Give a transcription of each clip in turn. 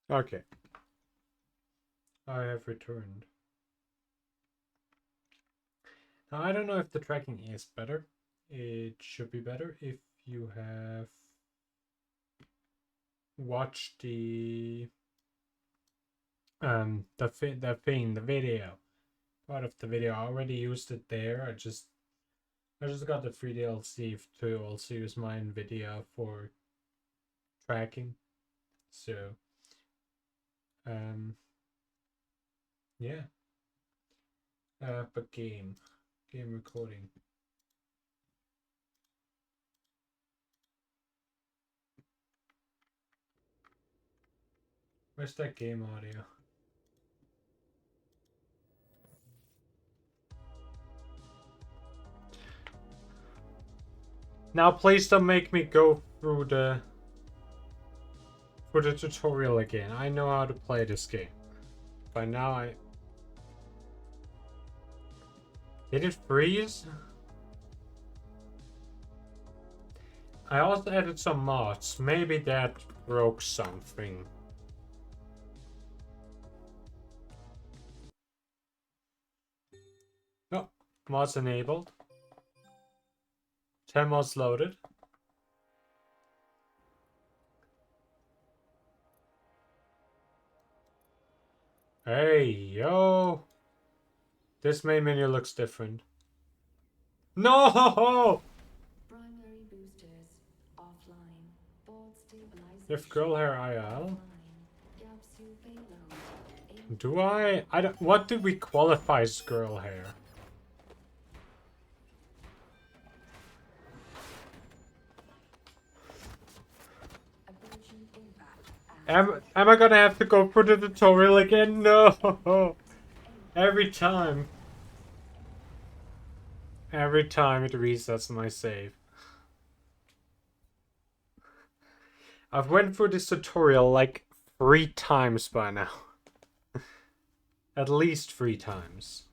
Okay. I have returned. Now, I don't know if the tracking is better. It should be better if you have watched the video. Part of the video. I already used it there. I just got the free DLC to also use my NVIDIA for tracking. So yeah. But game recording. Where's that game audio? Now please don't make me go through the tutorial again. I know how to play this game. By now Did it freeze? I also added some mods. Maybe that broke something. Oh, mods enabled. 10 mods loaded. Hey, yo! This main menu looks different. No! Primary boosters offline. Board stabilization. You have girl hair IL? Do I? I don't. What do we qualify as girl hair? Am I gonna have to go through the tutorial again? No! Every time. Every time it resets my save. I've went through this tutorial like 3 times by now. At least 3 times.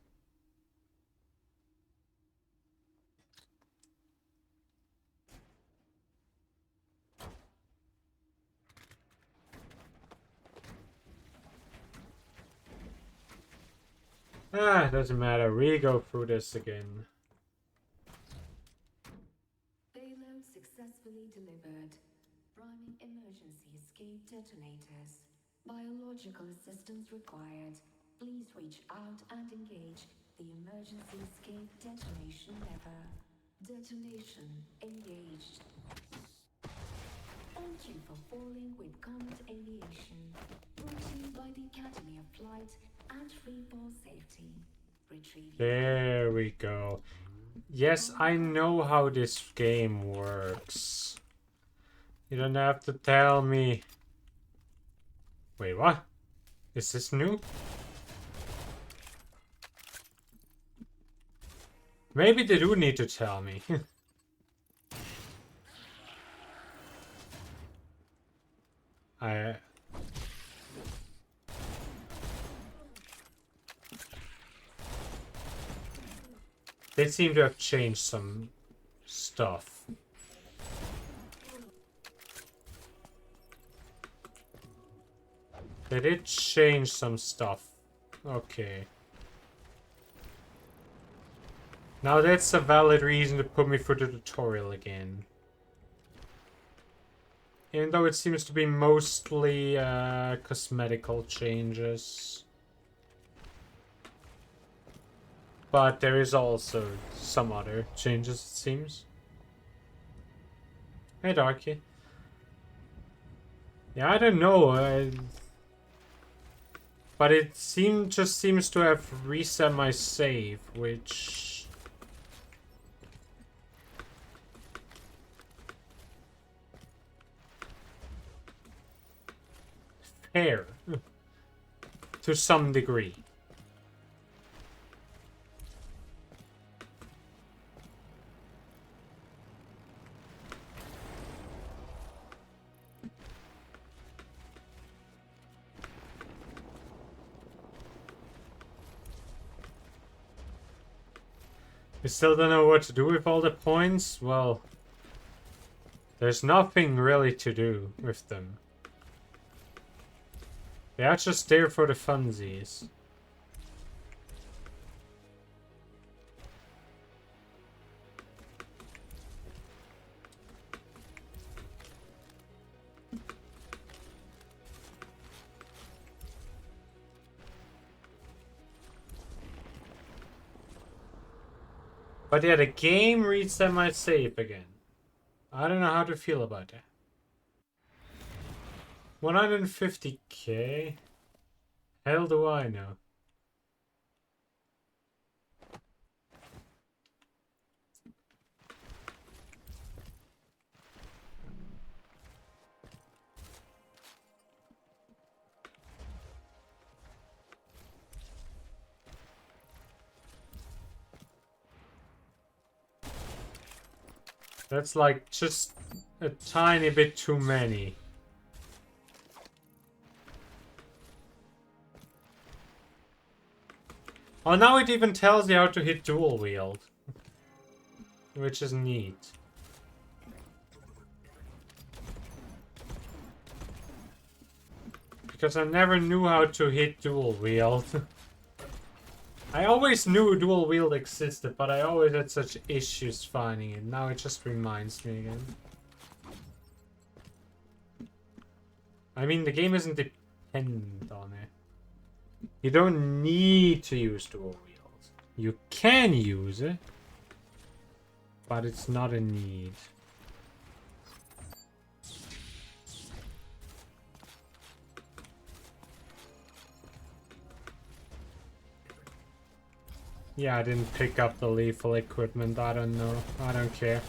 Doesn't matter. We go through this again. Payload successfully delivered. Priming emergency escape detonators. Biological assistance required. Please reach out and engage the emergency escape detonation lever. Detonation engaged. Thank you for falling with Comet Aviation. Brought to you by the Academy of Flight and Freefall Safety. Retrieve. There we go. Yes, I know how this game works. You don't have to tell me. Wait, what? Is this new? Maybe they do need to tell me. They seem to have changed some stuff. They did change some stuff. Okay. Now that's a valid reason to put me through the tutorial again. Even though it seems to be mostly cosmetical changes. But there is also some other changes, it seems. Hey, Darky. Yeah, I don't know. But it just seems to have reset my save, which... fair. To some degree. You still don't know what to do with all the points? Well, there's nothing really to do with them. They are just there for the funsies. But yeah, the game reset my save again. I don't know how to feel about that. 150k? Hell do I know. That's like just a tiny bit too many. Oh, now it even tells you how to hit dual wield. Which is neat. Because I never knew how to hit dual wield. I always knew dual wield existed, but I always had such issues finding it. Now it just reminds me again. I mean, the game isn't dependent on it. You don't need to use dual wield. You can use it, but it's not a need. Yeah, I didn't pick up the lethal equipment. I don't know. I don't care.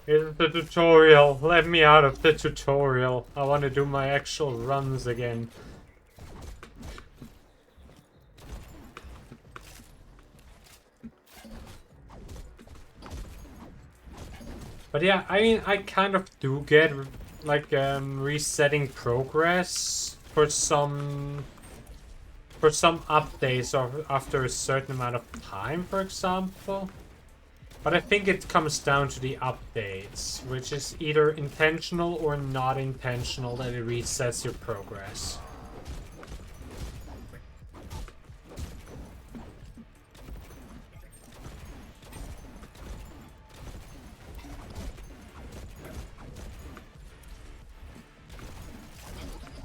Here's the tutorial. Let me out of the tutorial. I want to do my actual runs again. But yeah, I mean, I kind of do get, like, resetting progress for some updates or after a certain amount of time, for example. But I think it comes down to the updates, which is either intentional or not intentional that it resets your progress.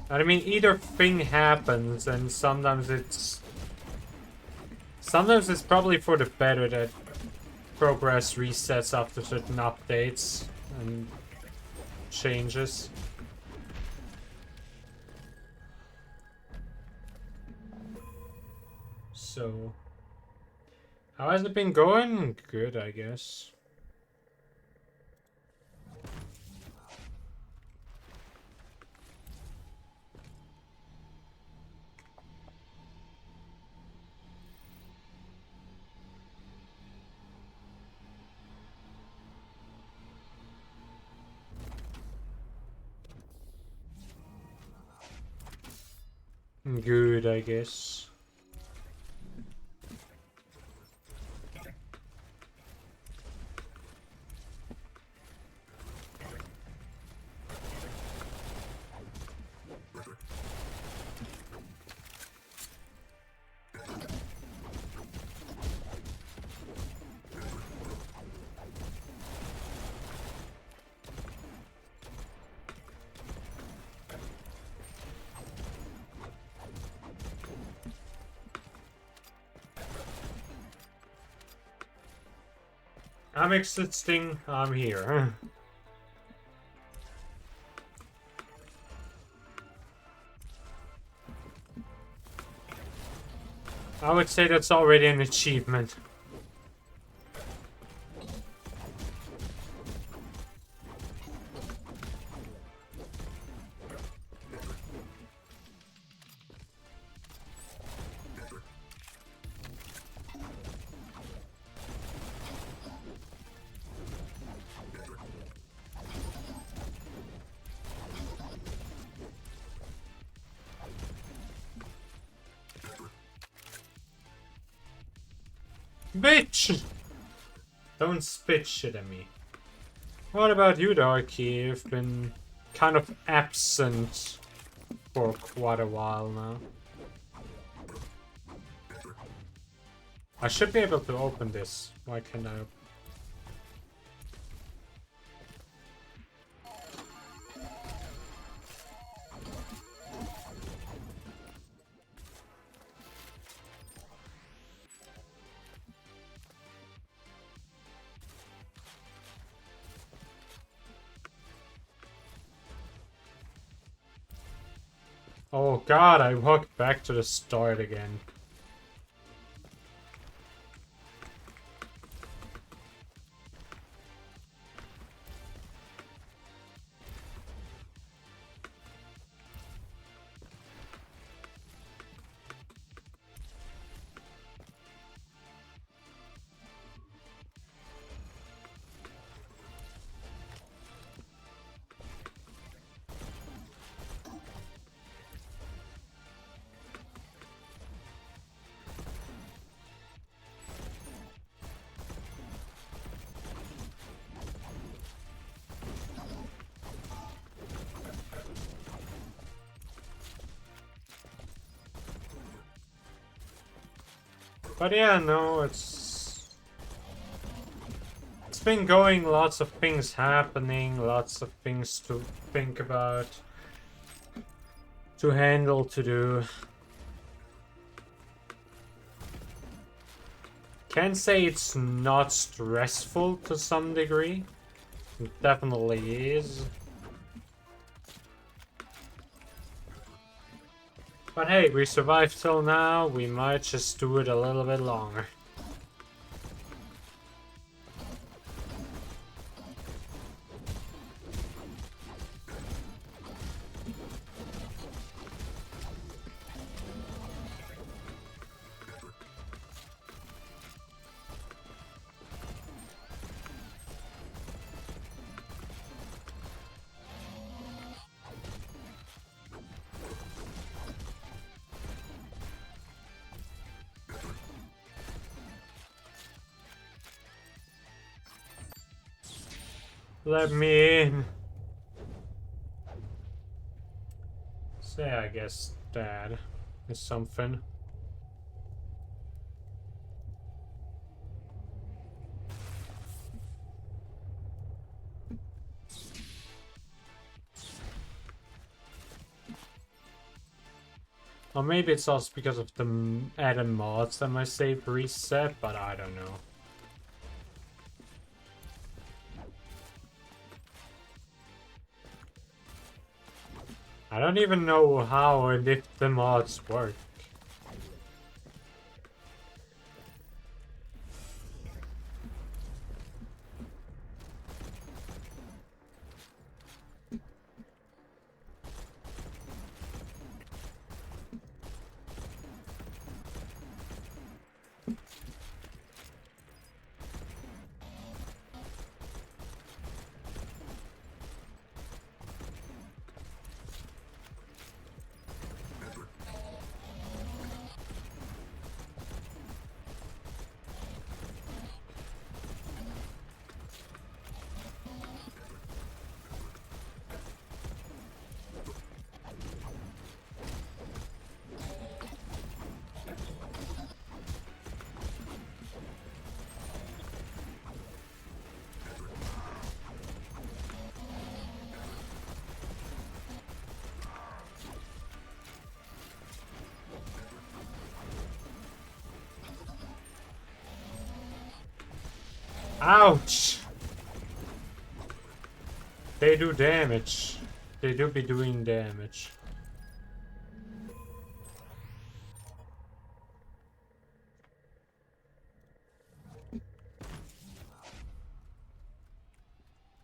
I mean, either thing happens, and sometimes it's probably for the better that progress resets after certain updates and changes. So, how has it been going? Good, I guess. Good, I guess. I'm existing, I'm here. I would say that's already an achievement. Bitch! Don't spit shit at me. What about you, Darky? You've been kind of absent for quite a while now. I should be able to open this. Why can't I? Oh god, I walked back to the start again. But yeah, no, it's been going, lots of things happening, lots of things to think about, to handle, to do. Can't say it's not stressful to some degree. It definitely is. But hey, we survived till now, we might just do it a little bit longer. Let me in. Say, I guess, Dad is something. Or maybe it's also because of the added mods that my save reset, but I don't know. I don't even know how and if the mods work. Ouch! They do damage. They do be doing damage.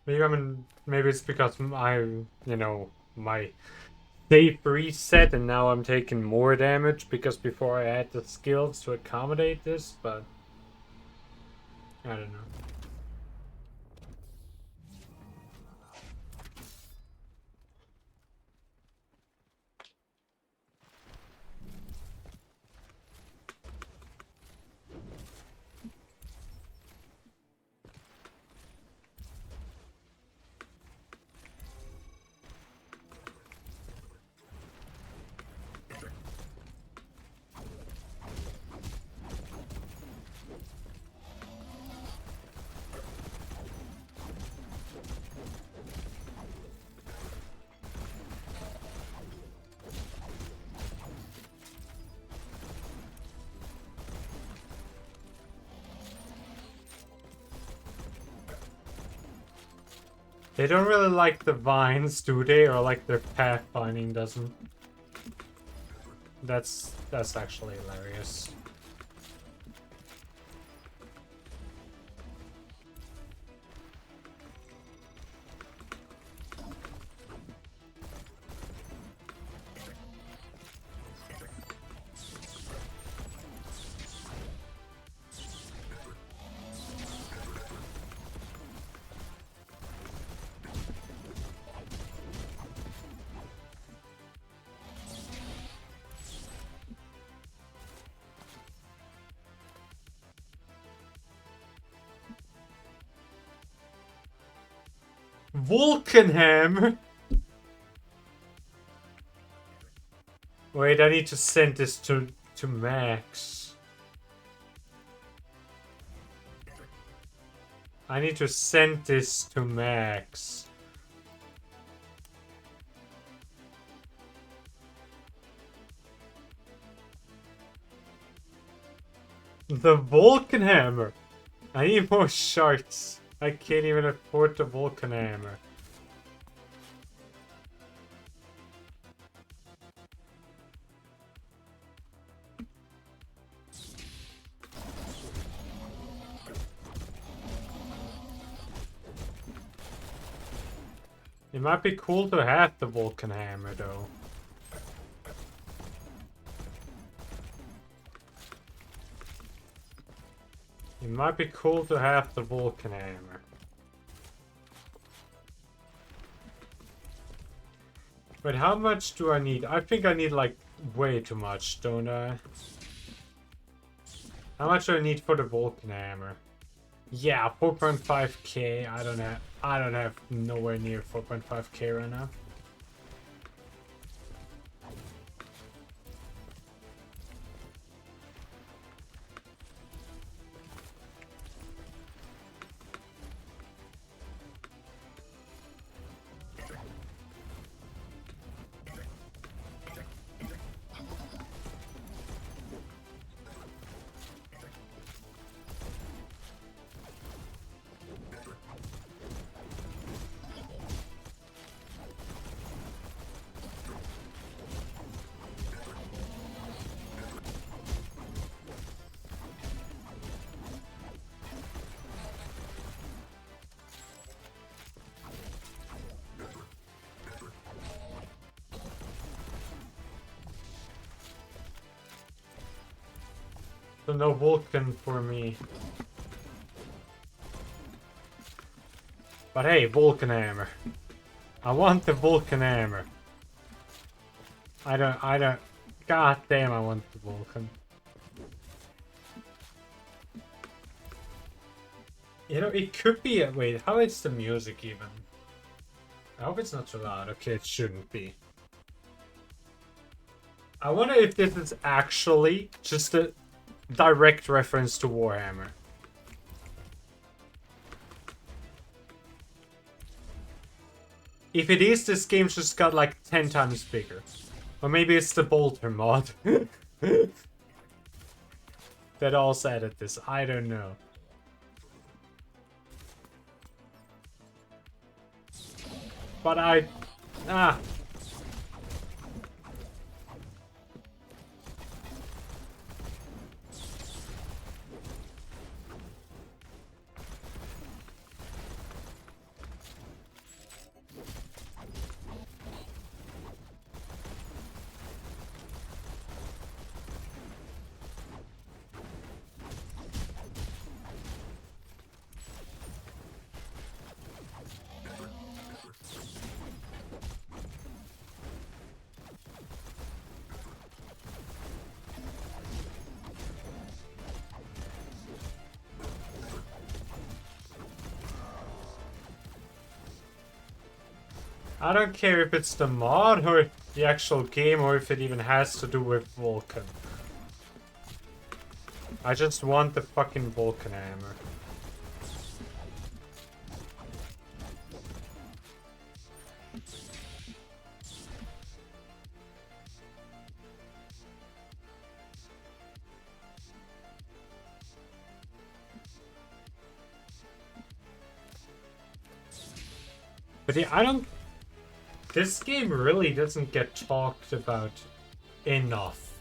Maybe maybe it's because my save reset and now I'm taking more damage because before I had the skills to accommodate this, but I don't know. They don't really like the vines, do they? Or like their pathfinding doesn't. That's actually hilarious. Vulcanhammer? Wait, I need to send this to Max. I need to send this to Max. The Vulcan Hammer! I need more shards. I can't even afford the Vulcan Hammer. It might be cool to have the Vulcan Hammer though. It might be cool to have the Vulcan Hammer. But how much do I need? I think I need like way too much, don't I? How much do I need for the Vulcan Hammer? Yeah, 4.5k. I don't have nowhere near 4.5k right now. So no Vulcan for me. But hey, Vulcan Hammer. I want the Vulcan Hammer. I don't... God damn, I want the Vulcan. You know, it could be... Wait, how is the music even? I hope it's not too loud. Okay, it shouldn't be. I wonder if this is actually just a direct reference to Warhammer. If it is, this game just got like 10 times bigger. Or maybe it's the Bolter mod. That also added this. I don't know. But Ah. I don't care if it's the mod or the actual game or if it even has to do with Vulcan. I just want the fucking Vulcan Hammer. But yeah, I don't... This game really doesn't get talked about enough.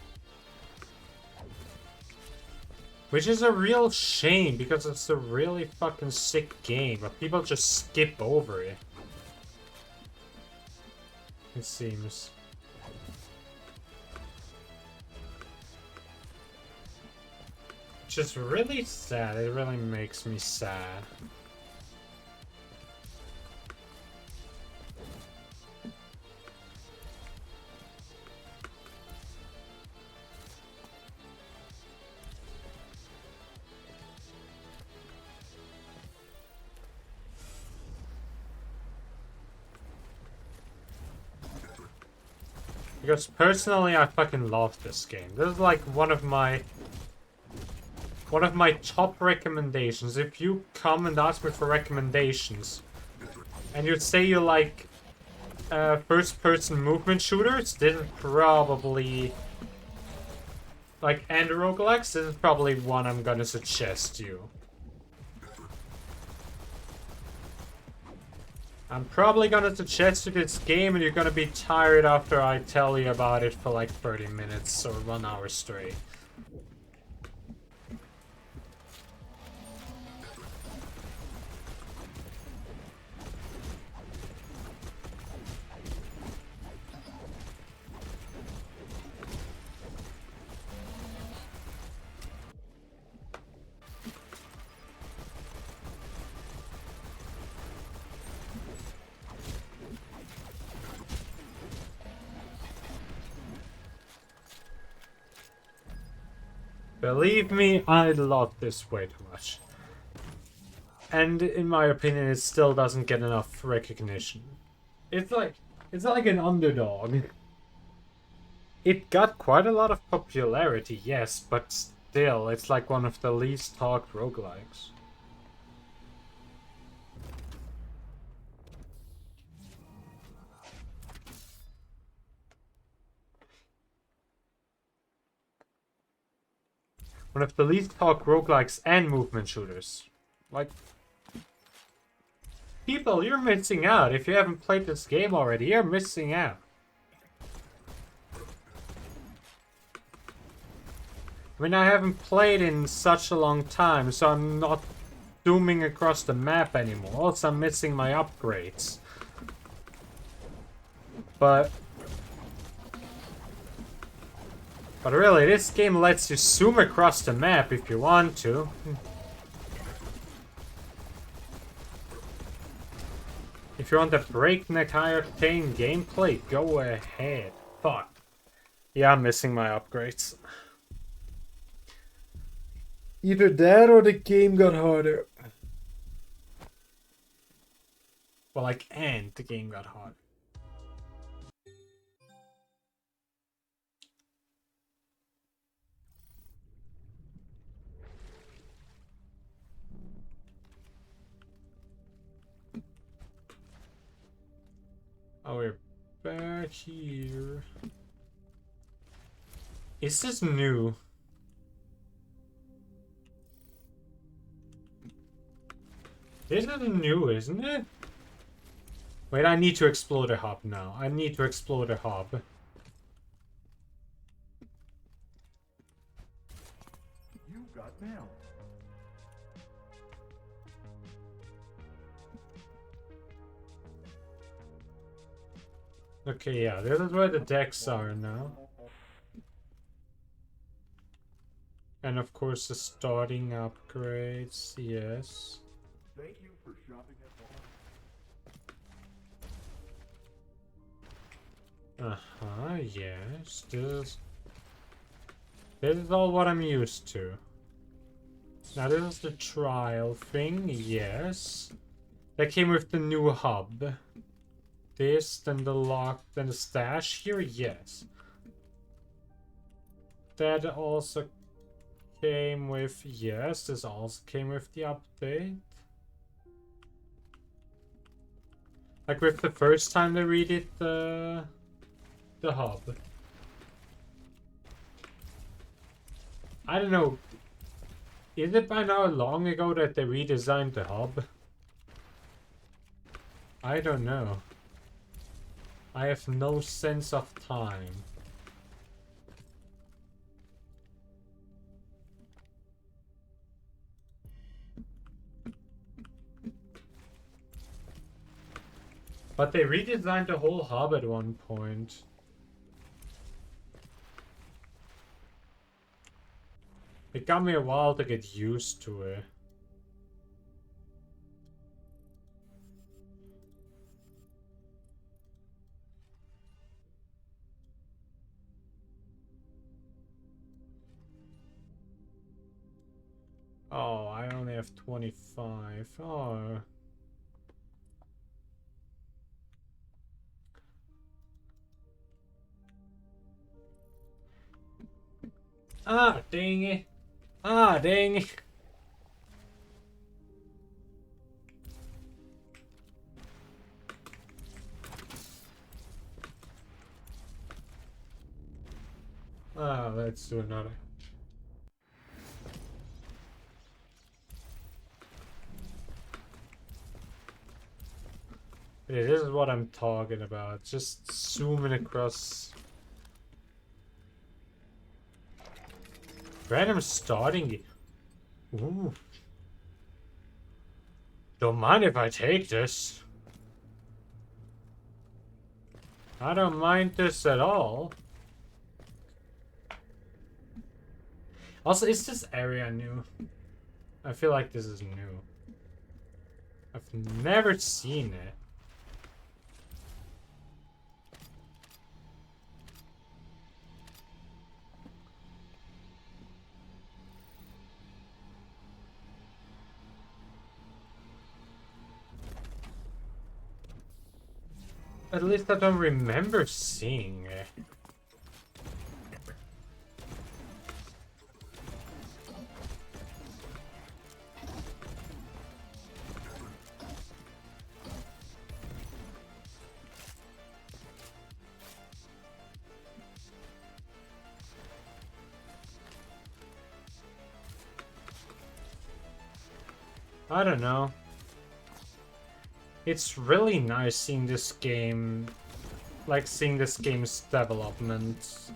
Which is a real shame, because it's a really fucking sick game, but people just skip over it. It seems. Which is really sad. It really makes me sad. Because personally, I fucking love this game. This is like one of my top recommendations. If you come and ask me for recommendations, and you'd say you like first-person movement shooters, this is probably like, and roguelikes, this is probably one I'm gonna suggest you. I'm probably gonna suggest you this game, and you're gonna be tired after I tell you about it for like 30 minutes or 1 hour straight. Believe me, I love this way too much. And in my opinion, it still doesn't get enough recognition. It's like an underdog. It got quite a lot of popularity, yes, but still, it's like one of the least talked roguelikes. One of the least talked roguelikes and movement shooters. Like, people, you're missing out. If you haven't played this game already, you're missing out. I mean, I haven't played in such a long time, so I'm not zooming across the map anymore. Also, I'm missing my upgrades. But really, this game lets you zoom across the map if you want to. If you want a breakneck high-octane gameplay, go ahead. Fuck. Yeah, I'm missing my upgrades. Either that or the game got harder. Well, like, and the game got harder. Oh, we're back here. Is this new? This is new, isn't it? Wait, I need to explore the hub now. I need to explore the hub. You got mail. Okay, yeah, this is where the decks are now. And of course the starting upgrades, yes. Thank you for shopping at Walmart. Uh-huh, yes. This is all what I'm used to. Now this is the trial thing, yes. That came with the new hub. This, then the lock, then the stash here, yes. That also came with, yes, this also came with the update. Like with the first time they redid the hub. I don't know. Is it by now long ago that they redesigned the hub? I don't know. I have no sense of time. But they redesigned the whole hub at one point. It got me a while to get used to it. Oh, I only have 25. Oh. Ah, dang it. Ah, dang it. Ah, let's do another. Yeah, this is what I'm talking about. Just zooming across. Random starting. Ooh. Don't mind if I take this. I don't mind this at all. Also, is this area new? I feel like this is new. I've never seen it. At least I don't remember seeing it. I don't know. It's really nice seeing this game, like seeing this game's development.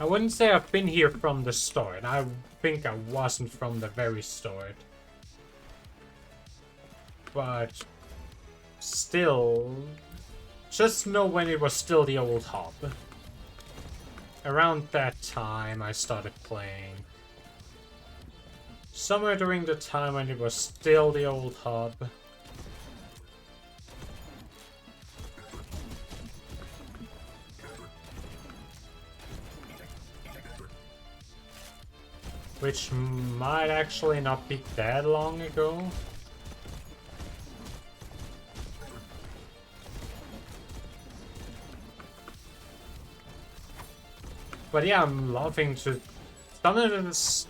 I wouldn't say I've been here from the start. I think I wasn't from the very start. But still, just know when it was still the old hub. Around that time I started playing. Somewhere during the time when it was still the old hub. Which might actually not be that long ago. But yeah, I'm loving to... Sometimes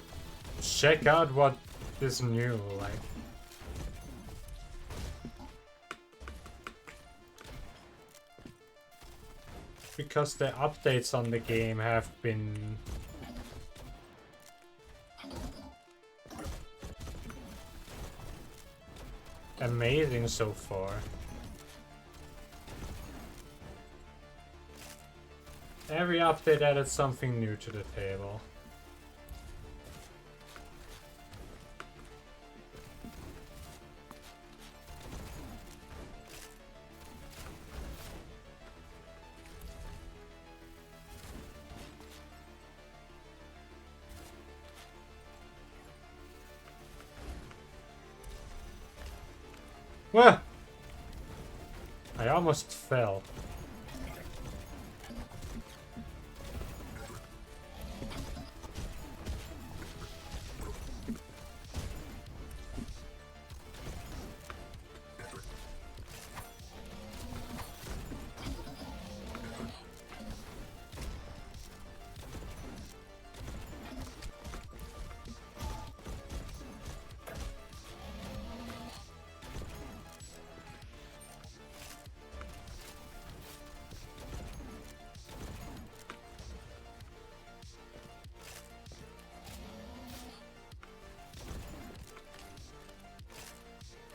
check out what is new, like. Because the updates on the game have been amazing so far. Every update added something new to the table. Well, I almost fell.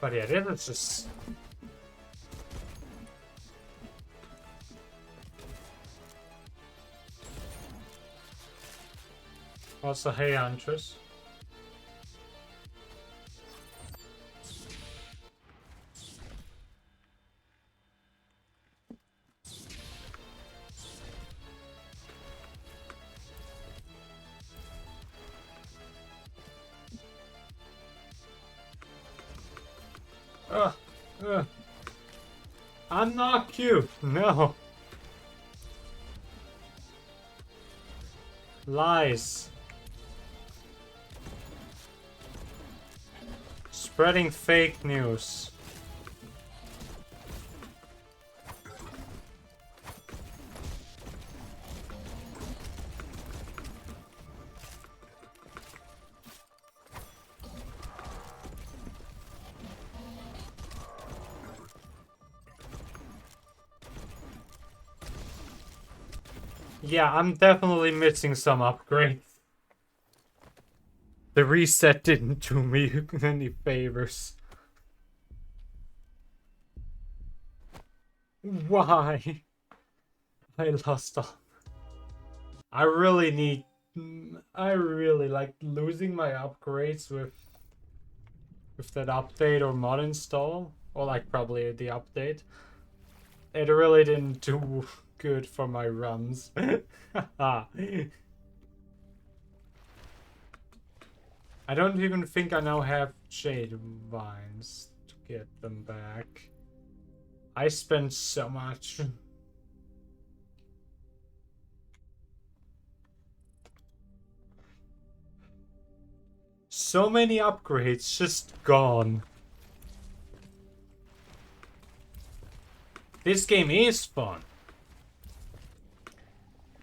But yeah, this is just... Also, hey, Huntress. Unlock you! No! Lies. Spreading fake news. Yeah, I'm definitely missing some upgrades. The reset didn't do me any favors. Why? I lost all. I really need... I really like losing my upgrades with that update or mod install. Or like probably the update. It really didn't do good for my runs. I don't even think I now have Jade Vines to get them back. I spent so much. So many upgrades just gone. This game is fun.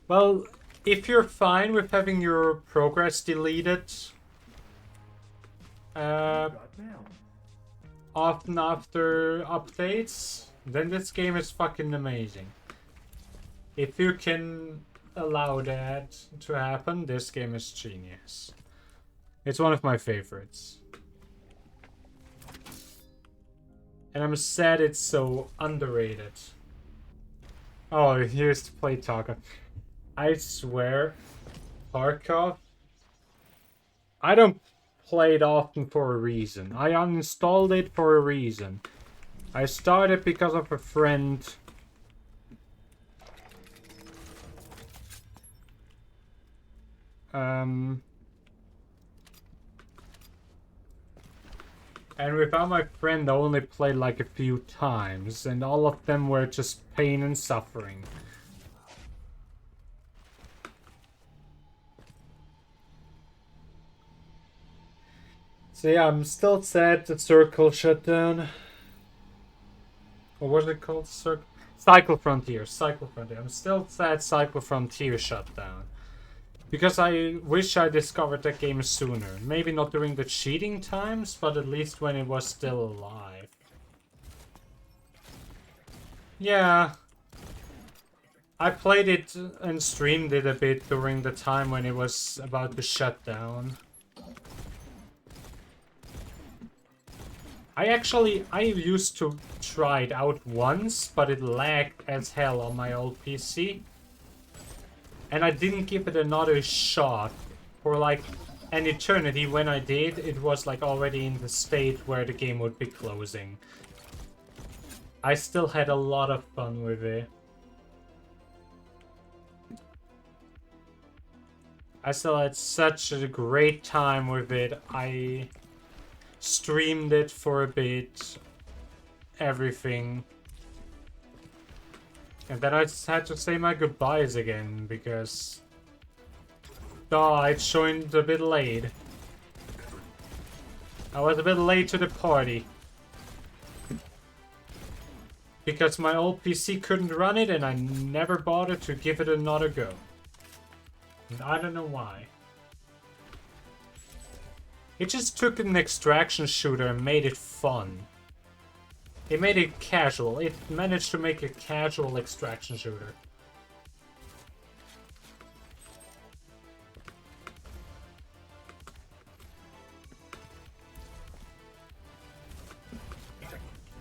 Well, if you're fine with having your progress deleted, often after updates, then this game is fucking amazing. If you can allow that to happen, this game is genius. It's one of my favorites. And I'm sad it's so underrated. Oh, here's to play Tarkov. I swear, Tarkov, I don't play it often for a reason. I uninstalled it for a reason. I started because of a friend. And without my friend, I only played like a few times, and all of them were just pain and suffering. So yeah, I'm still sad that Circle shut down. What was it called? Cycle Frontier. I'm still sad Cycle Frontier shut down. Because I wish I discovered that game sooner. Maybe not during the cheating times, but at least when it was still alive. Yeah. I played it and streamed it a bit during the time when it was about to shut down. I used to try it out once, but it lagged as hell on my old PC. And I didn't give it another shot for like an eternity. When I did, it was like already in the state where the game would be closing. I still had a lot of fun with it. I still had such a great time with it. I streamed it for a bit. Everything. And then I just had to say my goodbyes again, because... Oh, I joined a bit late. I was a bit late to the party. Because my old PC couldn't run it, and I never bothered to give it another go. And I don't know why. It just took an extraction shooter and made it fun. It made it casual. It managed to make a casual extraction shooter.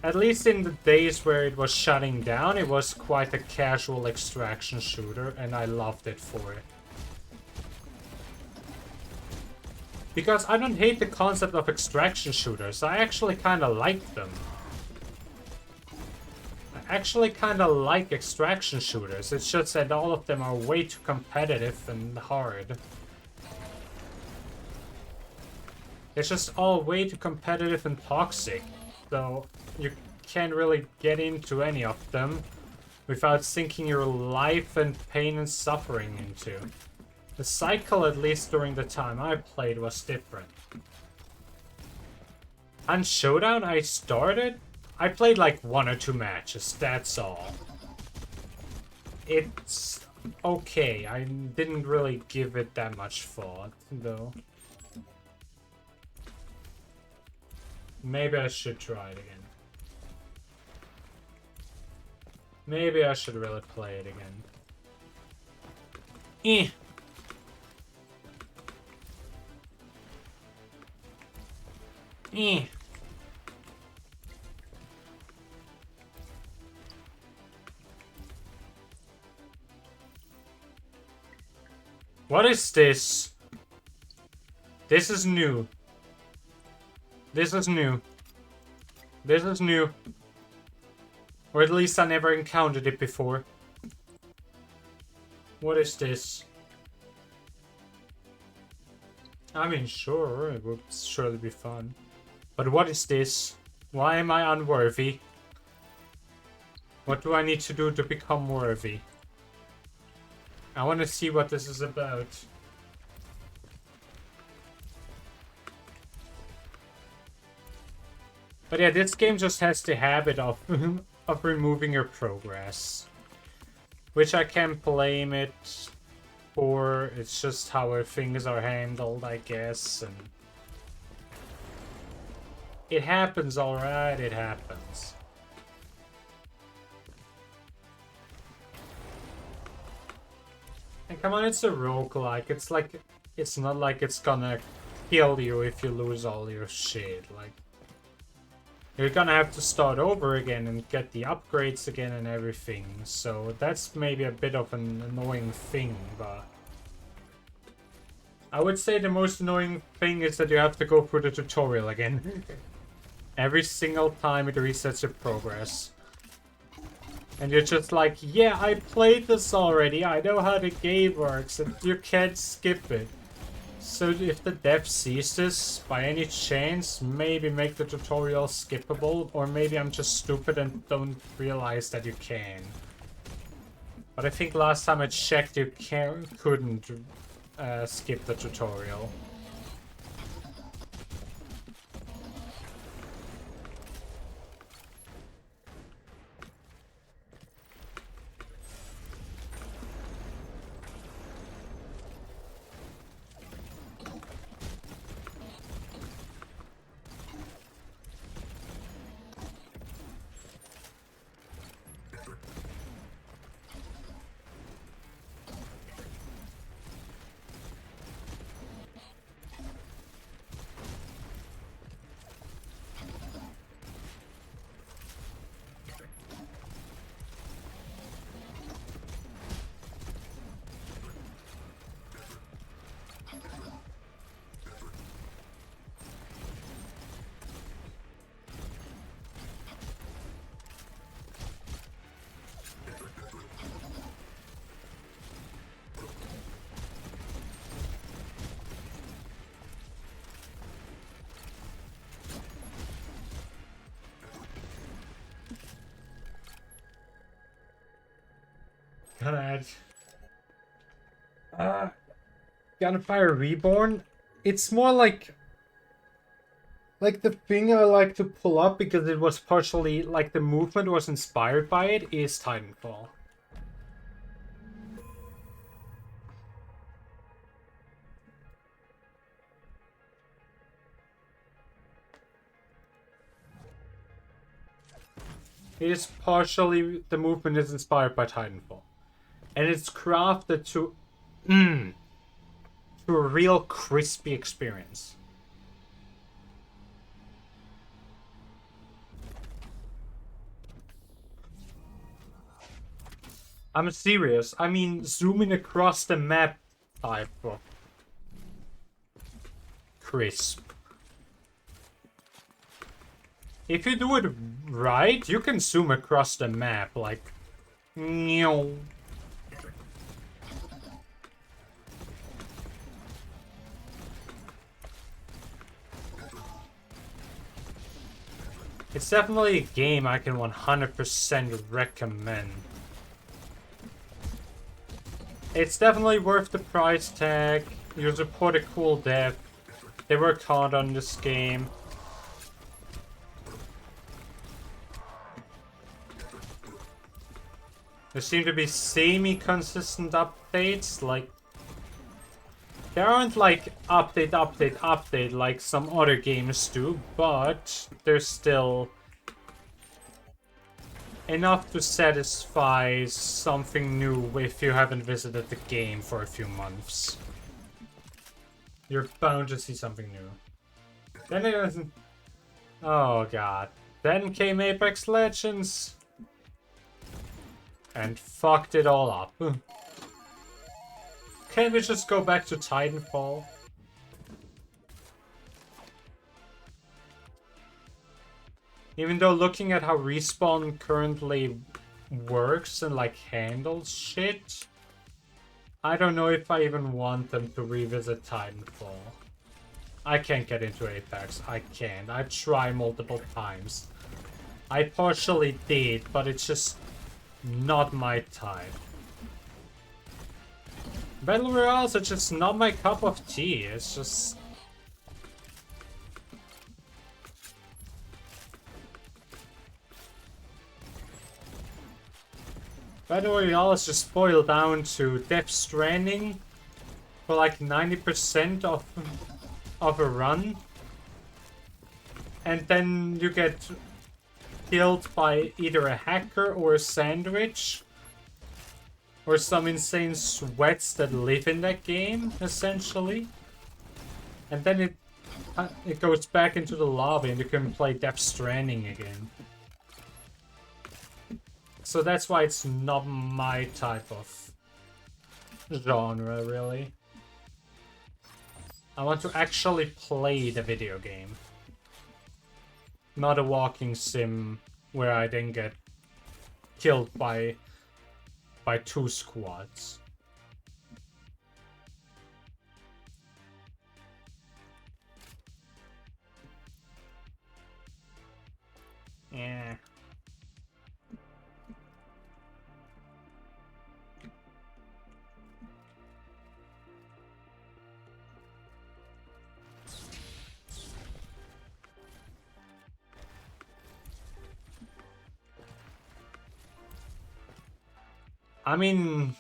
At least in the days where it was shutting down, it was quite a casual extraction shooter, and I loved it for it. Because I don't hate the concept of extraction shooters, I actually kinda like them. I actually kinda like extraction shooters, it's just that all of them are way too competitive and hard. It's just all way too competitive and toxic, so you can't really get into any of them without sinking your life and pain and suffering into. The cycle, at least during the time I played, was different. On Showdown, I played like 1 or 2 matches, that's all. It's okay, I didn't really give it that much thought, though. Maybe I should try it again. Maybe I should really play it again. Eh. Eh. What is this? This is new. This is new. This is new. Or at least I never encountered it before. What is this? I mean, sure, it would surely be fun. But what is this? Why am I unworthy? What do I need to do to become worthy? I want to see what this is about. But yeah, this game just has the habit of of removing your progress. Which I can't blame it for. It's just how our things are handled, I guess. And it happens, alright, it happens. And come on, it's a roguelike. It's like, it's not like it's gonna kill you if you lose all your shit. Like, you're gonna have to start over again and get the upgrades again and everything. So that's maybe a bit of an annoying thing, but I would say the most annoying thing is that you have to go through the tutorial again. Every single time it resets your progress. And you're just like, yeah, I played this already, I know how the game works, and you can't skip it. So if the dev sees this, by any chance, maybe make the tutorial skippable, or maybe I'm just stupid and don't realize that you can. But I think last time I checked, you couldn't skip the tutorial. God. Gunfire Reborn? It's more like the thing I like to pull up because it was partially, like, the movement was inspired by it, is Titanfall. It is partially, the movement is inspired by Titanfall. And it's crafted to a real crispy experience. I'm serious. I mean, zooming across the map type of crisp. If you do it right, you can zoom across the map like... Meow. It's definitely a game I can 100% recommend. It's definitely worth the price tag. You support a cool dev. They worked hard on this game. There seem to be semi-consistent updates, like... There aren't like update like some other games do, but there's still enough to satisfy something new if you haven't visited the game for a few months. You're bound to see something new. Then it doesn't... Oh god. Then came Apex Legends. And fucked it all up. Can't we just go back to Titanfall? Even though looking at how Respawn currently works and like handles shit, I don't know if I even want them to revisit Titanfall. I can't get into Apex. I can't. I tried multiple times. I partially did, but it's just not my type. Battle Royales are just not my cup of tea. It's just... Battle Royales just boil down to Death Stranding for like 90% of a run. And then you get killed by either a hacker or a sandwich. Or some insane sweats that live in that game, essentially. And then it goes back into the lobby and you can play Death Stranding again. So that's why it's not my type of genre, really. I want to actually play the video game. Not a walking sim where I then get killed by 2 squads. Yeah. I mean,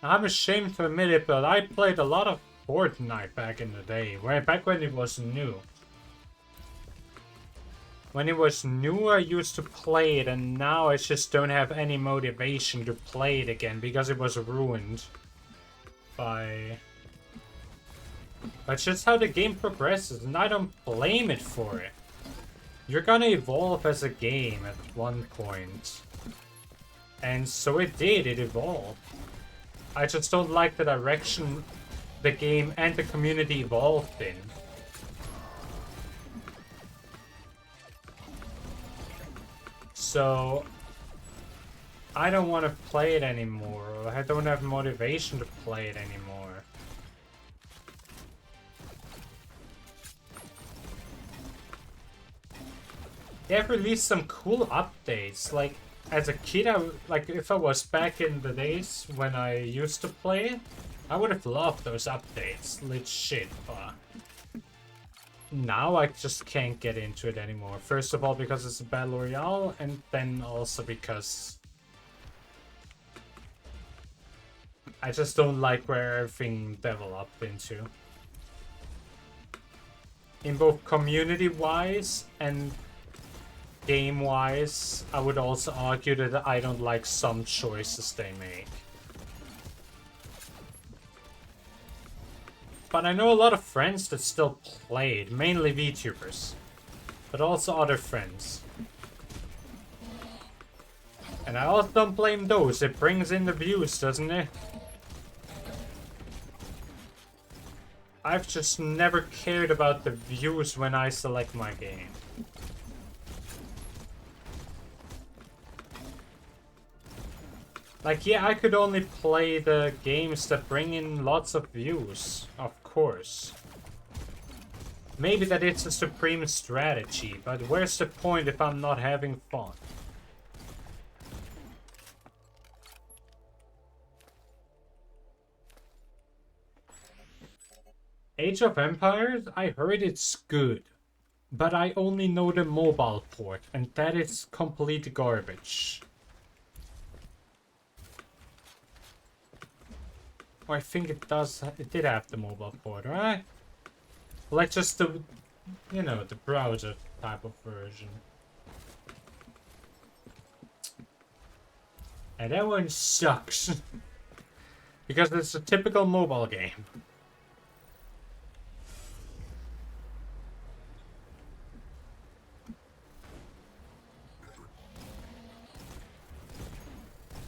I'm ashamed to admit it, but I played a lot of Fortnite back in the day, back when it was new. When it was new, I used to play it, and now I just don't have any motivation to play it again because it was ruined by just how the game progresses, and I don't blame it for it. You're gonna evolve as a game at one point. And so it did, it evolved. I just don't like the direction the game and the community evolved in. So I don't want to play it anymore. I don't have motivation to play it anymore. They have released some cool updates, like as a kid, like if I was back in the days when I used to play it, I would have loved those updates, legit, but now I just can't get into it anymore. First of all, because it's a Battle Royale, and then also because I just don't like where everything developed into. In both community-wise and game-wise, I would also argue that I don't like some choices they make. But I know a lot of friends that still play it, mainly VTubers, but also other friends. And I also don't blame those. It brings in the views, doesn't it? I've just never cared about the views when I select my game. Like, yeah, I could only play the games that bring in lots of views, of course. Maybe that it's a supreme strategy, but where's the point if I'm not having fun? Age of Empires, I heard it's good, but I only know the mobile port, and that is complete garbage. Oh, I think it did have the mobile port, right? Like just the, you know, the browser type of version. And that one sucks. Because it's a typical mobile game.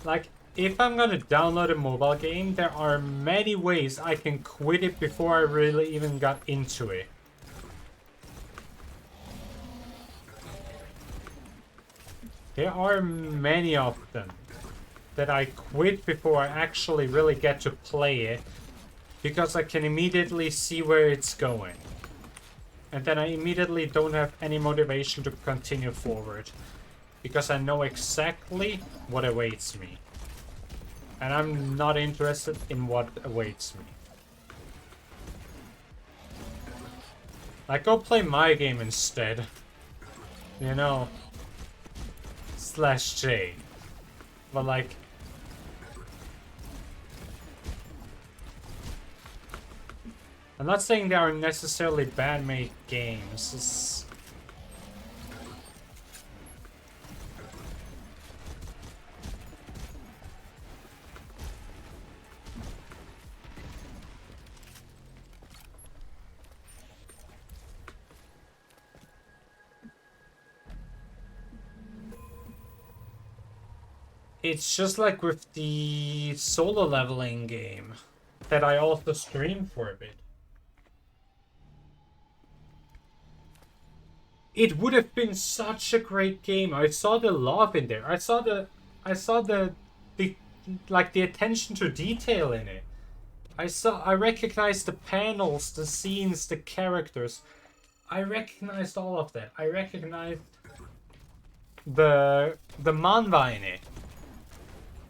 Like, if I'm gonna download a mobile game, there are many ways I can quit it before I really even got into it. There are many of them that I quit before I actually really get to play it, because I can immediately see where it's going. And then I immediately don't have any motivation to continue forward, because I know exactly what awaits me. And I'm not interested in what awaits me. Like, go play my game instead. You know. /J. But like... I'm not saying they are necessarily bad-made games. It's just like with the solo leveling game that I also streamed for a bit. It would have been such a great game. I saw the love in there. I saw the like the attention to detail in it. I recognized the panels, the scenes, the characters. I recognized all of that. I recognized the manhwa in it.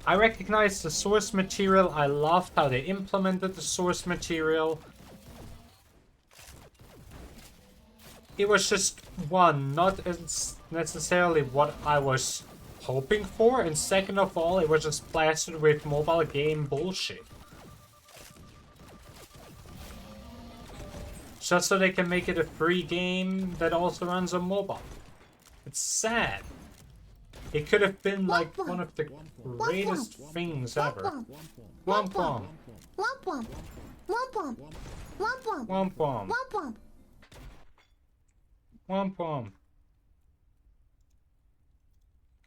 I recognized the source material. I loved how they implemented the source material. It was just, one, not necessarily what I was hoping for, and second of all, it was just plastered with mobile game bullshit. Just so they can make it a free game that also runs on mobile. It's sad. It could have been like one of the greatest things ever. Womp womp. Womp womp. Womp womp. Womp womp. Womp womp. Womp womp. Womp womp.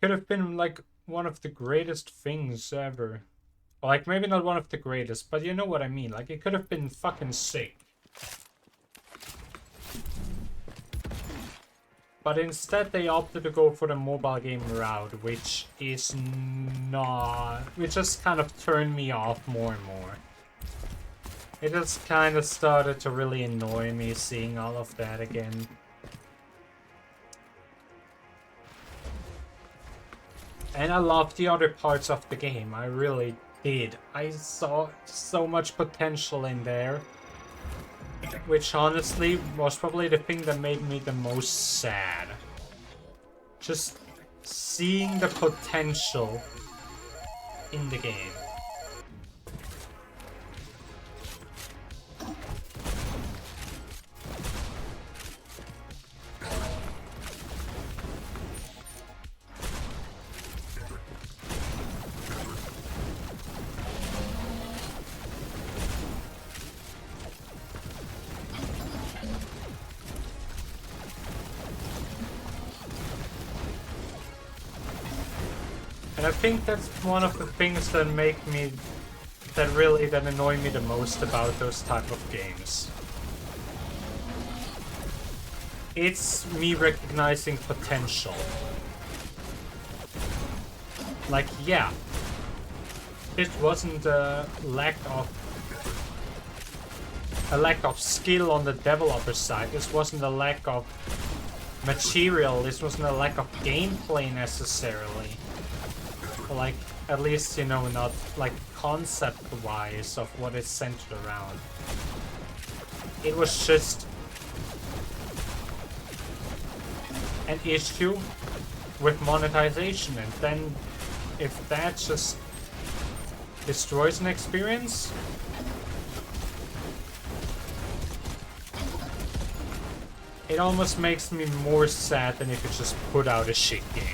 Could have been like one of the greatest things ever. Like, maybe not one of the greatest, but you know what I mean. Like, it could have been fucking sick. But instead they opted to go for the mobile game route, which is not... which just kind of turned me off more and more. It just kind of started to really annoy me seeing all of that again. And I loved the other parts of the game, I really did. I saw so much potential in there. Which honestly was probably the thing that made me the most sad. Just seeing the potential in the game. And I think that's one of the things that that annoy me the most about those type of games. It's me recognizing potential. Like, yeah, it wasn't a lack of skill on the developer side. This wasn't a lack of material. This wasn't a lack of gameplay necessarily. Like, at least, you know, not like concept-wise of what it's centered around. It was just an issue with monetization, and then if that just destroys an experience, it almost makes me more sad than if it just put out a shit game.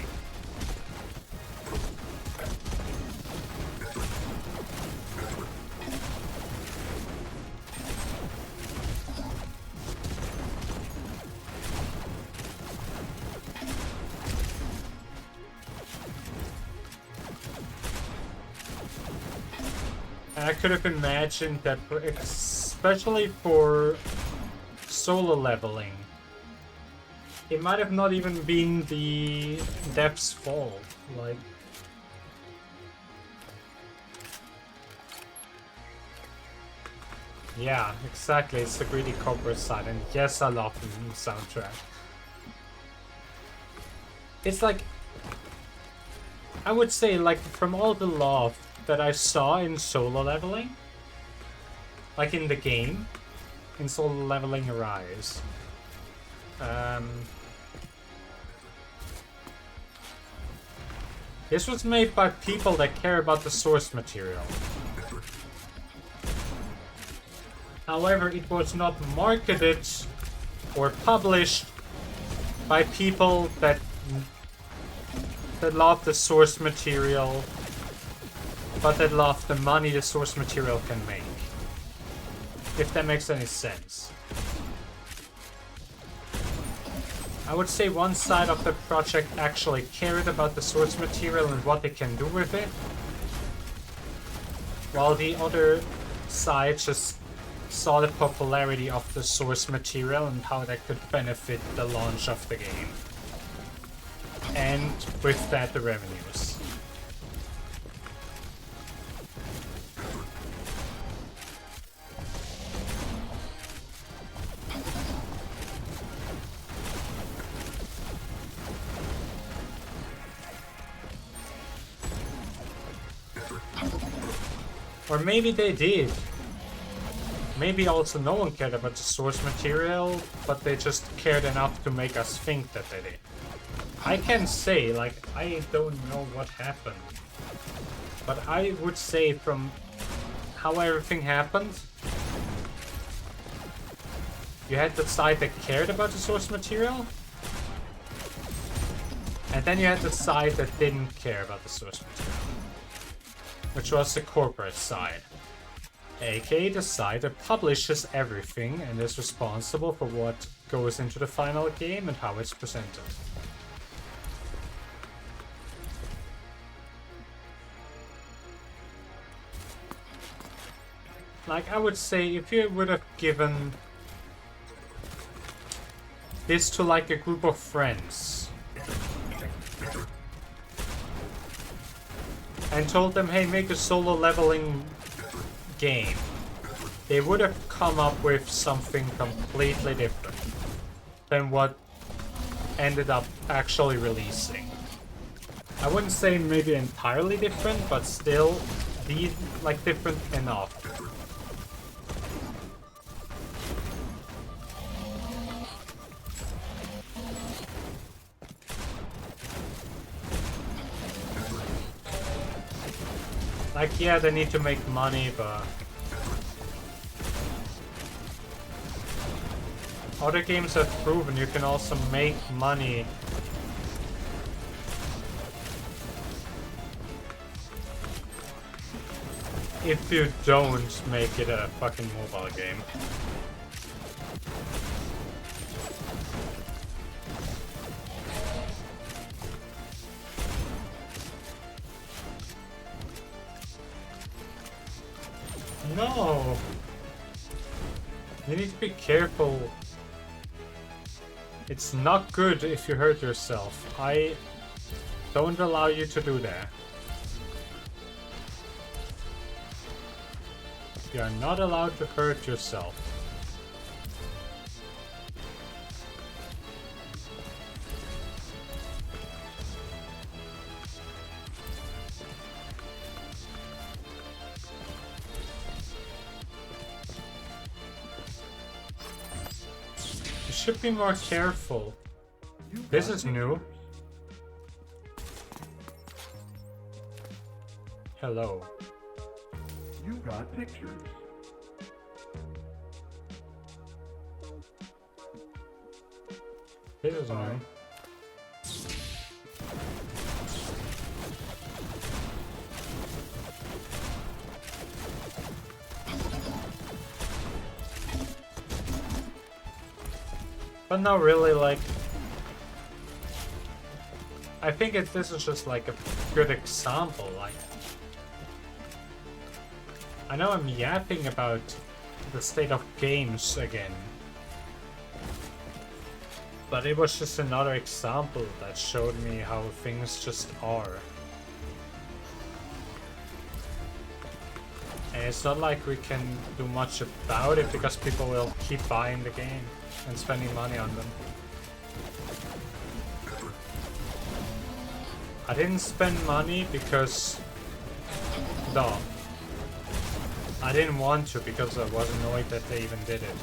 I could have imagined that, especially for solo leveling, it might have not even been the dev's fault. Like, yeah, exactly. It's the greedy corporate side, and yes, I love the soundtrack. It's like, I would say, like, from all the love that I saw in solo leveling, like in the game, in Solo Leveling Arise, this was made by people that care about the source material. However, it was not marketed or published by people that love the source material, but that love the money the source material can make. If that makes any sense. I would say one side of the project actually cared about the source material and what they can do with it, while the other side just saw the popularity of the source material and how that could benefit the launch of the game. And with that, the revenues. Or maybe they did. Maybe also no one cared about the source material, but they just cared enough to make us think that they did. I can say, like, I don't know what happened. But I would say from how everything happened, you had the side that cared about the source material, and then you had the side that didn't care about the source material, which was the corporate side, aka the side that publishes everything and is responsible for what goes into the final game and how it's presented. Like, I would say, if you would have given this to like a group of friends and told them, hey, make a solo leveling game, they would have come up with something completely different than what ended up actually releasing. I wouldn't say maybe entirely different, but still like different enough. Like, yeah, they need to make money, but other games have proven you can also make money if you don't make it a fucking mobile game. No! You need to be careful. It's not good if you hurt yourself. I don't allow you to do that. You are not allowed to hurt yourself. You should be more careful. You This got is new. pictures. Hello. You got pictures. This is new. But not really, like... I think this is just like a good example, like... I know I'm yapping about the state of games again. But it was just another example that showed me how things just are. And it's not like we can do much about it because people will keep buying the game and spending money on them. I didn't spend money because... No. I didn't want to because I was annoyed that they even did it.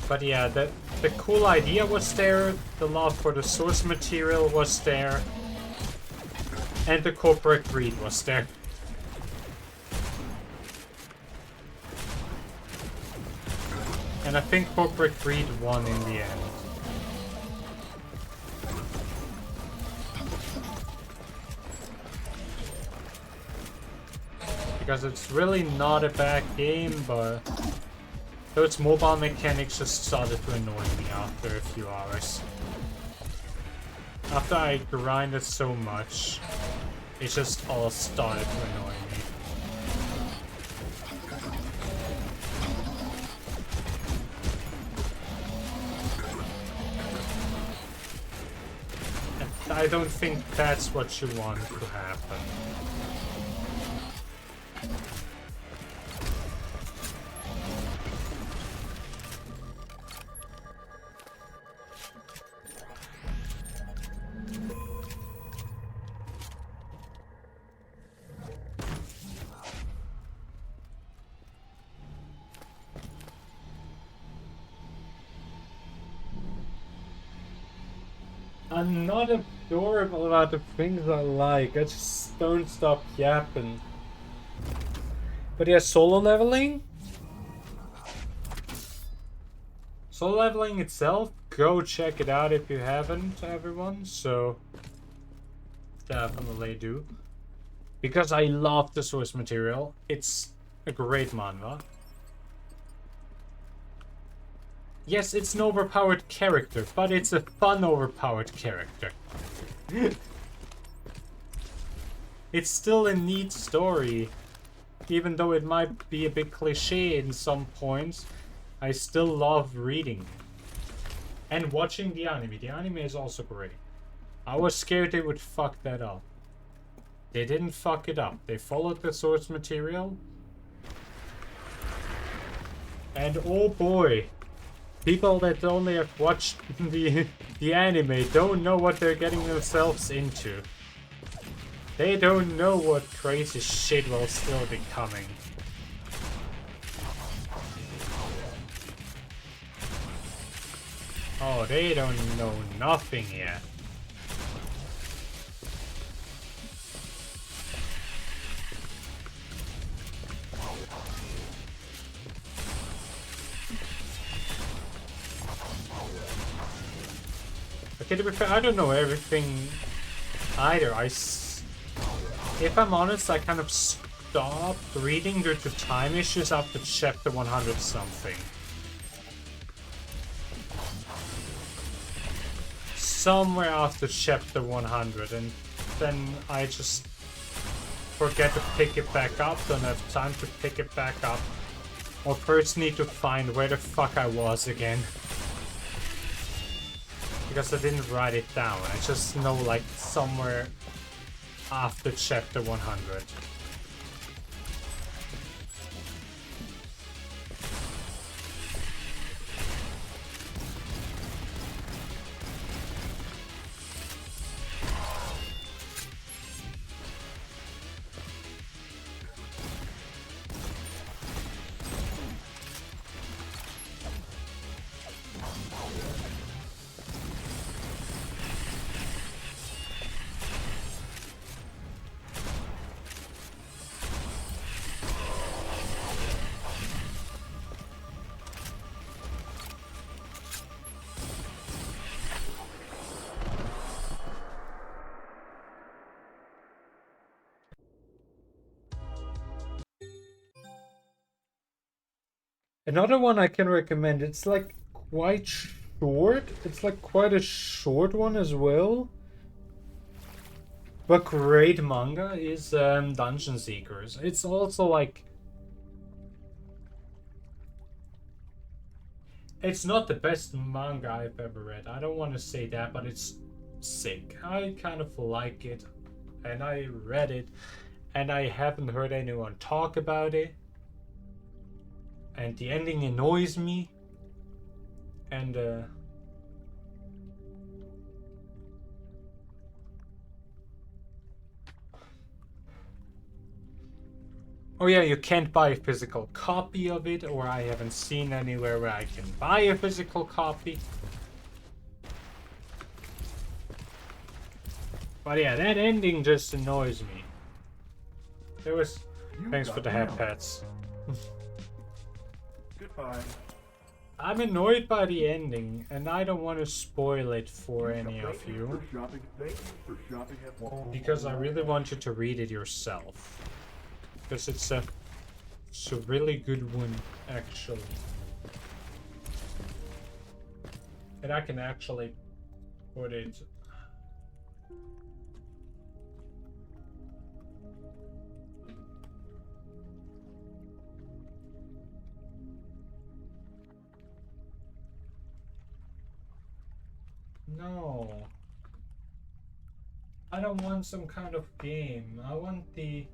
But yeah, the cool idea was there, the love for the source material was there, and the corporate greed was there. And I think corporate greed won in the end. Because it's really not a bad game, but those mobile mechanics just started to annoy me after a few hours. After I grinded so much, it just all started to annoy me. And I don't think that's what you want to happen. I'm not adorable about the things I like. I just don't stop yapping. But yeah, solo leveling? Solo leveling itself, go check it out if you haven't, everyone. So, definitely do. Because I love the source material. It's a great manhwa. Yes, it's an overpowered character, but it's a fun overpowered character. It's still a neat story. Even though it might be a bit cliche in some points, I still love reading it. And watching the anime. The anime is also great. I was scared they would fuck that up. They didn't fuck it up. They followed the source material. And oh boy. People that only have watched the anime don't know what they're getting themselves into. They don't know what crazy shit will still be coming. Oh, they don't know nothing yet. Okay, to be fair, I don't know everything either. if I'm honest, I kind of stopped reading due to time issues after chapter 100 something. Somewhere after chapter 100, and then I just forget to pick it back up, don't have time to pick it back up, or first need to find where the fuck I was again. Because I didn't write it down, I just know like somewhere after chapter 100. Another one I can recommend, it's like quite short, it's like quite a short one as well, but great manga, is Dungeon Seekers. It's also like, it's not the best manga I've ever read, I don't want to say that, but it's sick. I kind of like it, and I read it, and I haven't heard anyone talk about it. And the ending annoys me. And oh yeah, you can't buy a physical copy of it, or I haven't seen anywhere where I can buy a physical copy. But yeah, that ending just annoys me. There was... Thanks for the hat pats. Goodbye. I'm annoyed by the ending, and I don't want to spoil it for any of you. Thank you for shopping at Walmart. Because I really want you to read it yourself. Because it's a really good one, actually. And I can actually put it... No. I don't want some kind of game. I want the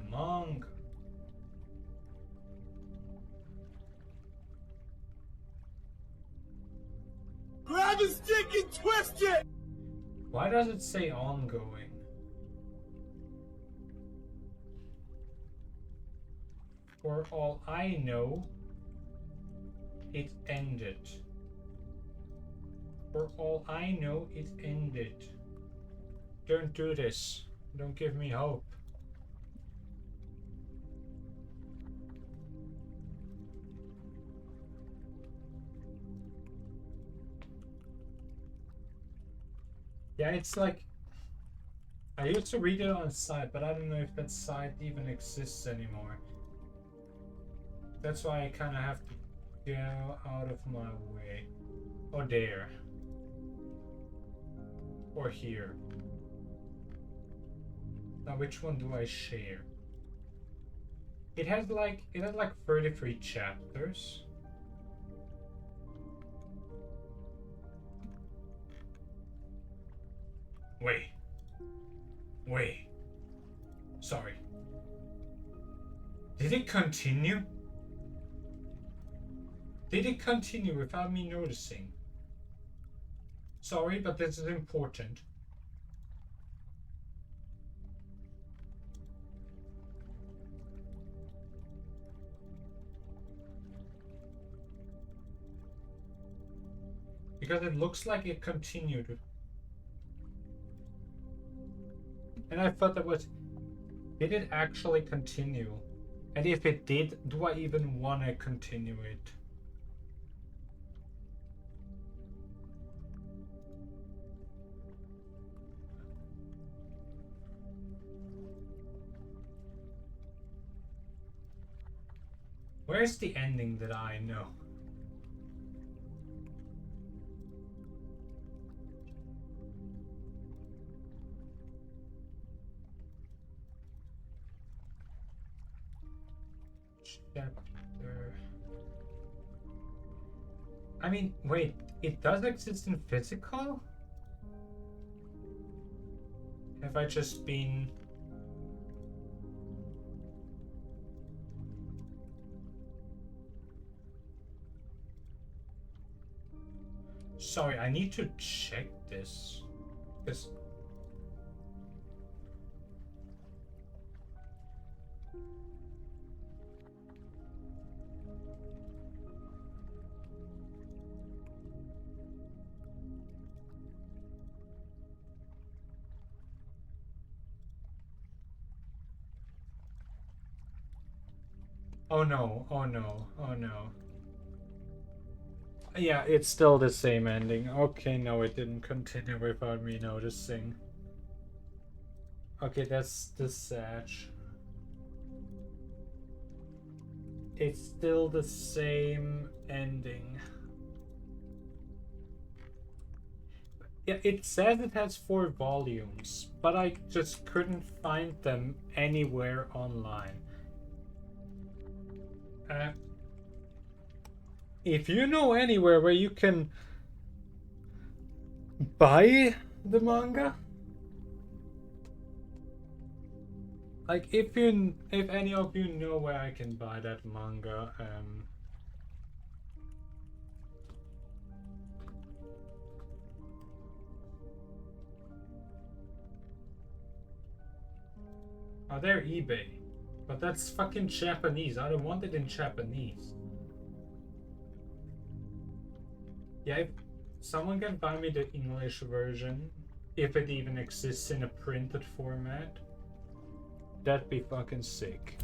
manga. Grab a stick and twist it! Why does it say ongoing? For all I know, it ended. For all I know, it ended. Don't do this. Don't give me hope. Yeah, it's like... I used to read it on a site, but I don't know if that site even exists anymore. That's why I kind of have to go out of my way. Or there. Or here. Now which one do I share? It has like 33 chapters. Wait. Sorry. Did it continue? Did it continue without me noticing? Sorry, but this is important. Because it looks like it continued. And I thought that was... Did it actually continue? And if it did, do I even want to continue it? Where's the ending that I know? Chapter. I mean, wait, it does exist in physical? Have I just been... Sorry, I need to check this. Because... Oh no, oh no, oh no. Yeah, it's still the same ending. Okay, no, it didn't continue without me noticing. Okay, that's the Satch. It's still the same ending. Yeah, it says it has 4 volumes, but I just couldn't find them anywhere online. If you know anywhere where you can buy the manga, like if any of you know where I can buy that manga, oh, they're eBay, but that's fucking Japanese. I don't want it in Japanese. Yeah, if someone can buy me the English version, if it even exists in a printed format, that'd be fucking sick.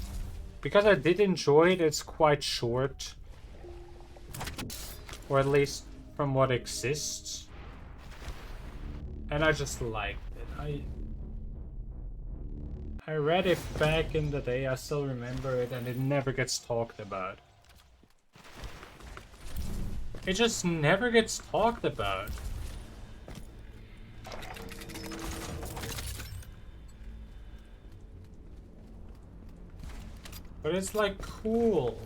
Because I did enjoy it, it's quite short. Or at least from what exists. And I just liked it. I read it back in the day, I still remember it, and it never gets talked about. It just never gets talked about. But it's like cool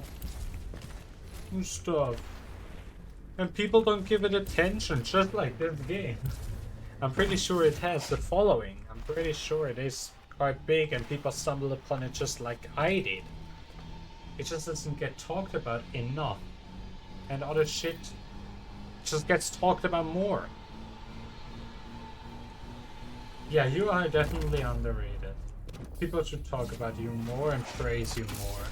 and stuff. And people don't give it attention, just like this game. I'm pretty sure it has the following. I'm pretty sure it is quite big and people stumble upon it just like I did. It just doesn't get talked about enough. And other shit just gets talked about more. Yeah, you are definitely underrated. People should talk about you more and praise you more.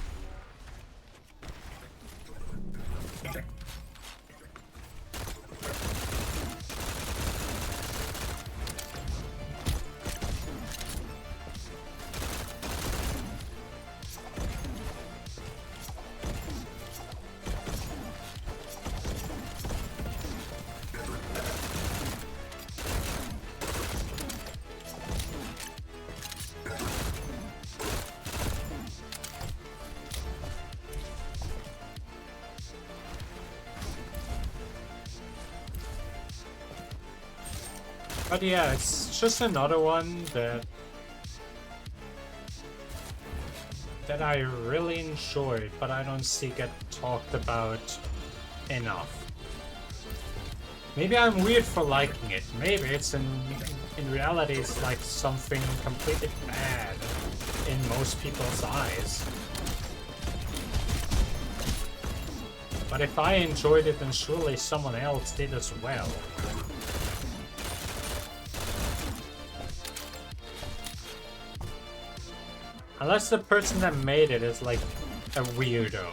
But yeah, it's just another one that I really enjoyed, but I don't see get talked about enough. Maybe I'm weird for liking it. Maybe it's in reality it's like something completely bad in most people's eyes. But if I enjoyed it, then surely someone else did as well. Unless the person that made it is like a weirdo.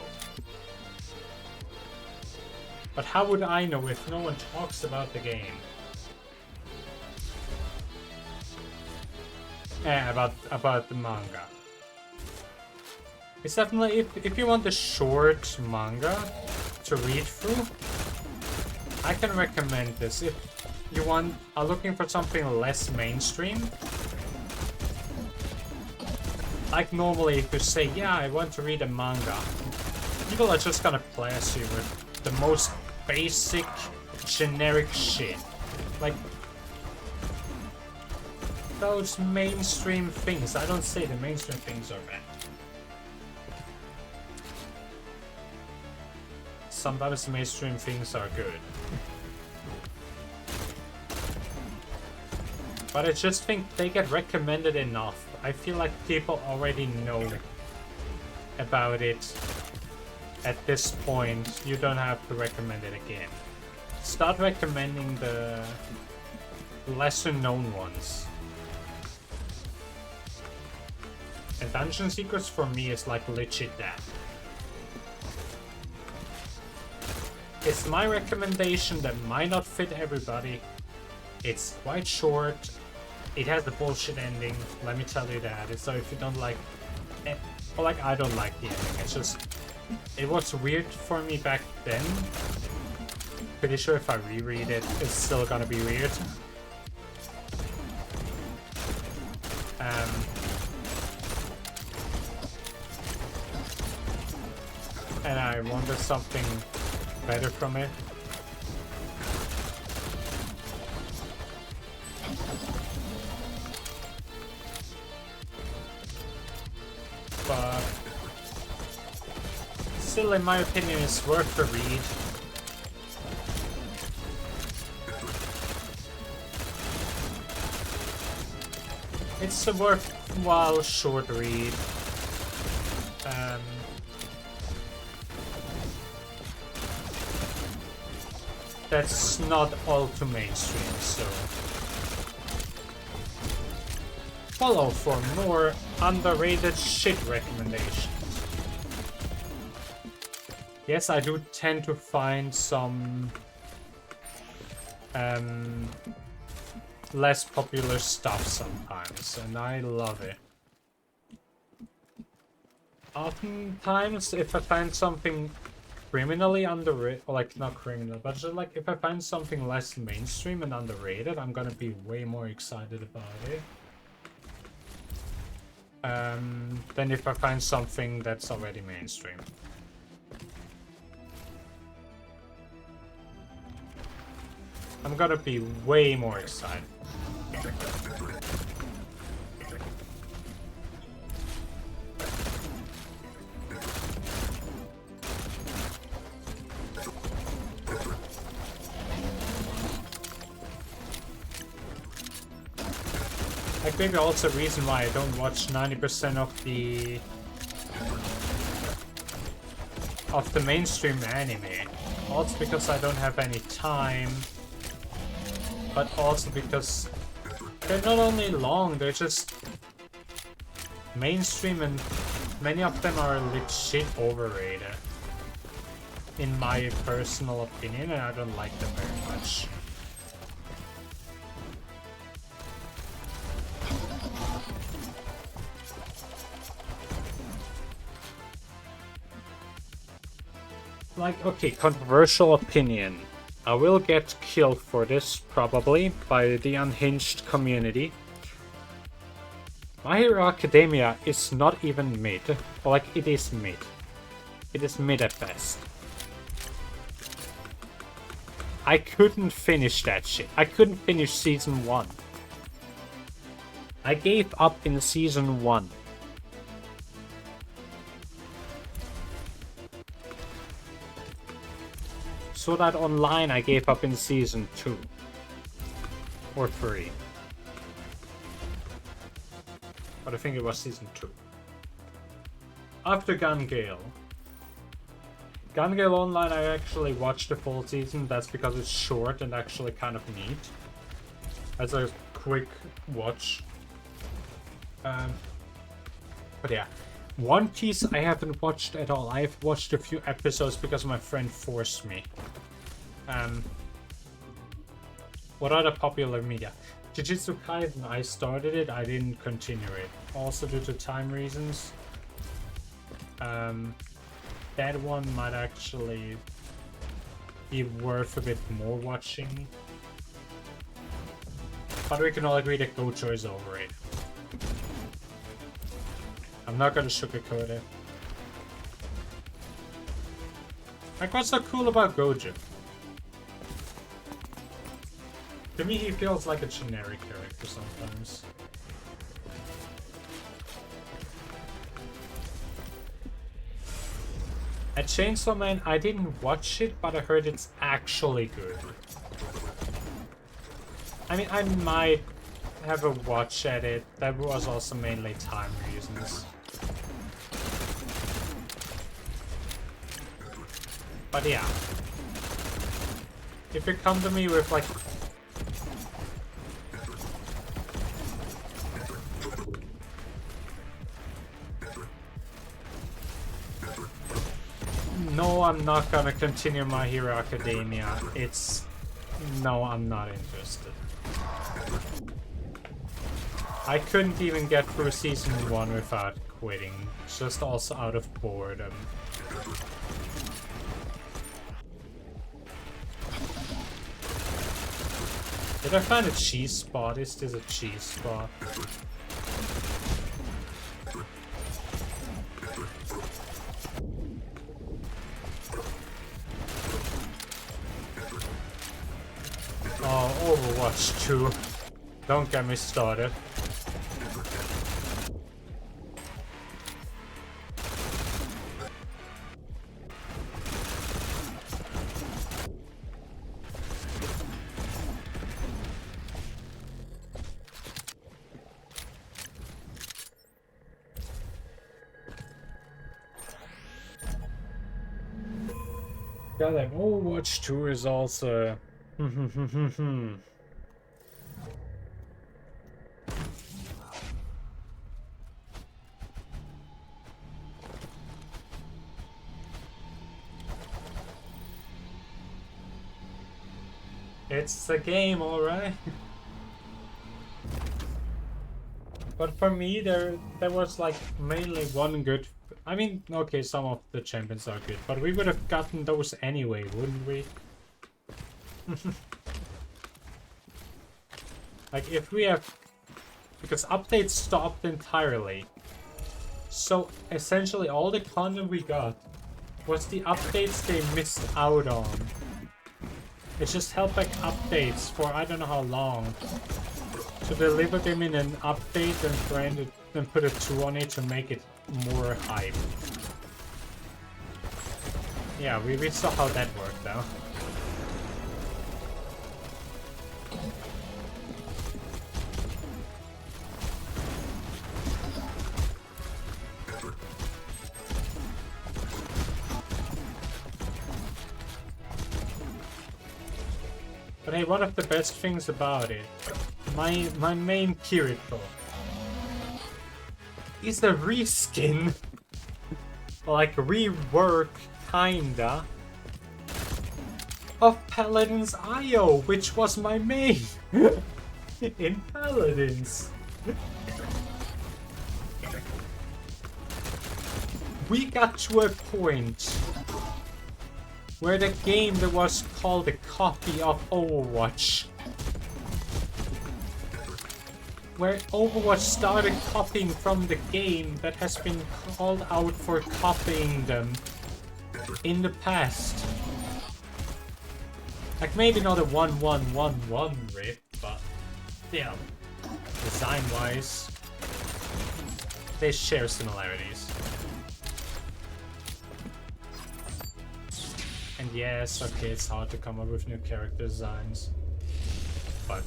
But how would I know if no one talks about the game? About the manga. It's definitely, if you want a short manga to read through, I can recommend this. If you are looking for something less mainstream, like normally if you say, yeah, I want to read a manga, People are just gonna play as you with the most basic, generic shit. Like, those mainstream things. I don't say the mainstream things are bad. Sometimes mainstream things are good. But I just think they get recommended enough. I feel like people already know about it. At this point, you don't have to recommend it again. Start recommending the lesser known ones. And Dungeon Secrets for me is like legit that. It's my recommendation that might not fit everybody. It's quite short. It has the bullshit ending, let me tell you that. So if you don't like it, or like I don't like the ending, it's just, it was weird for me back then. Pretty sure if I reread it, it's still gonna be weird. And I wanted something better from it. But still, in my opinion, it's worth the read. It's a worthwhile short read. That's not all too mainstream, so follow for more underrated shit recommendations. Yes, I do tend to find some less popular stuff sometimes, and I love it. Oftentimes, if I find something criminally underrated, or like not criminal, but just like if I find something less mainstream and underrated, I'm gonna be way more excited about it. Than if I find something that's already mainstream. I'm gonna be way more excited. Like maybe also a reason why I don't watch 90% of the mainstream anime. Also because I don't have any time, but also because they're not only long, they're just mainstream, and many of them are legit overrated. In my personal opinion, and I don't like them very much. Like, okay, controversial opinion. I will get killed for this, probably, by the unhinged community. My Hero Academia is not even mid. Or like, it is mid. It is mid at best. I couldn't finish that shit. I couldn't finish Season 1. I gave up in Season 1. So that online I gave up in Season 2. Or 3. But I think it was Season 2. After Gun Gale. Gun Gale Online I actually watched the full season. That's because it's short and actually kind of neat. As a quick watch. But yeah. One Piece I haven't watched at all. I've watched a few episodes because my friend forced me. What other popular media? Jujutsu Kaisen, I started it, I didn't continue it. Also due to time reasons. That one might actually be worth a bit more watching. But we can all agree that Gojo is overrated. I'm not gonna sugarcoat it. Like, what's so cool about Gojo? To me, he feels like a generic character sometimes. At Chainsaw Man, I didn't watch it, but I heard it's actually good. I mean, I might have a watch at it. That was also mainly time reasons. But yeah. If you come to me with like... No, I'm not gonna continue My Hero Academia. It's... No, I'm not interested. I couldn't even get through season 1 without quitting. Just also out of boredom. Did I find a cheese spot? Is this a cheese spot? Oh, Overwatch 2. Don't get me started. Yeah, that Overwatch 2 is also... It's a game, alright. But for me, there was like mainly one good... I mean, okay, some of the champions are good, but we would have gotten those anyway, wouldn't we? Like, if we have... Because updates stopped entirely. So, essentially, all the content we got was the updates they missed out on. It's just held back updates for I don't know how long. To deliver them in an update and brand it and put a 2 on it to make it more hype. Yeah, we saw how that worked though. But hey, one of the best things about it, my main Kirito, is a reskin, like rework kinda, of Paladin's IO, which was my main in Paladins. We got to a point where the game that was called a copy of Overwatch, where Overwatch started copying from the game that has been called out for copying them in the past. Like maybe not a 1-1-1-1 rip, but yeah, design-wise, they share similarities. And yes, okay, it's hard to come up with new character designs, but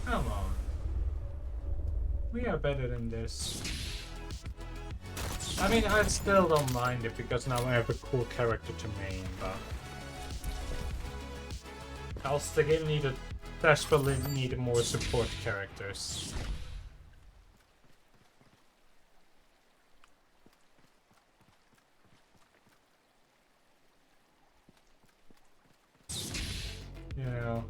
come on, we are better than this. I mean, I still don't mind it because now I have a cool character to main, but else the game desperately needed more support characters. Yeah.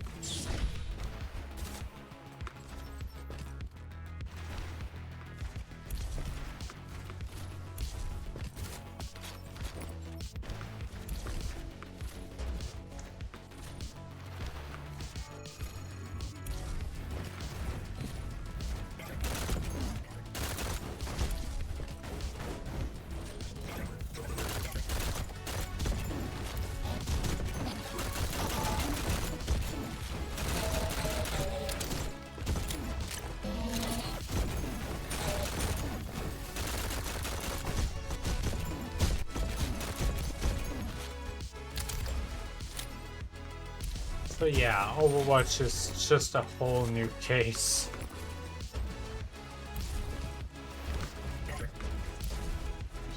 So yeah, Overwatch is just a whole new case.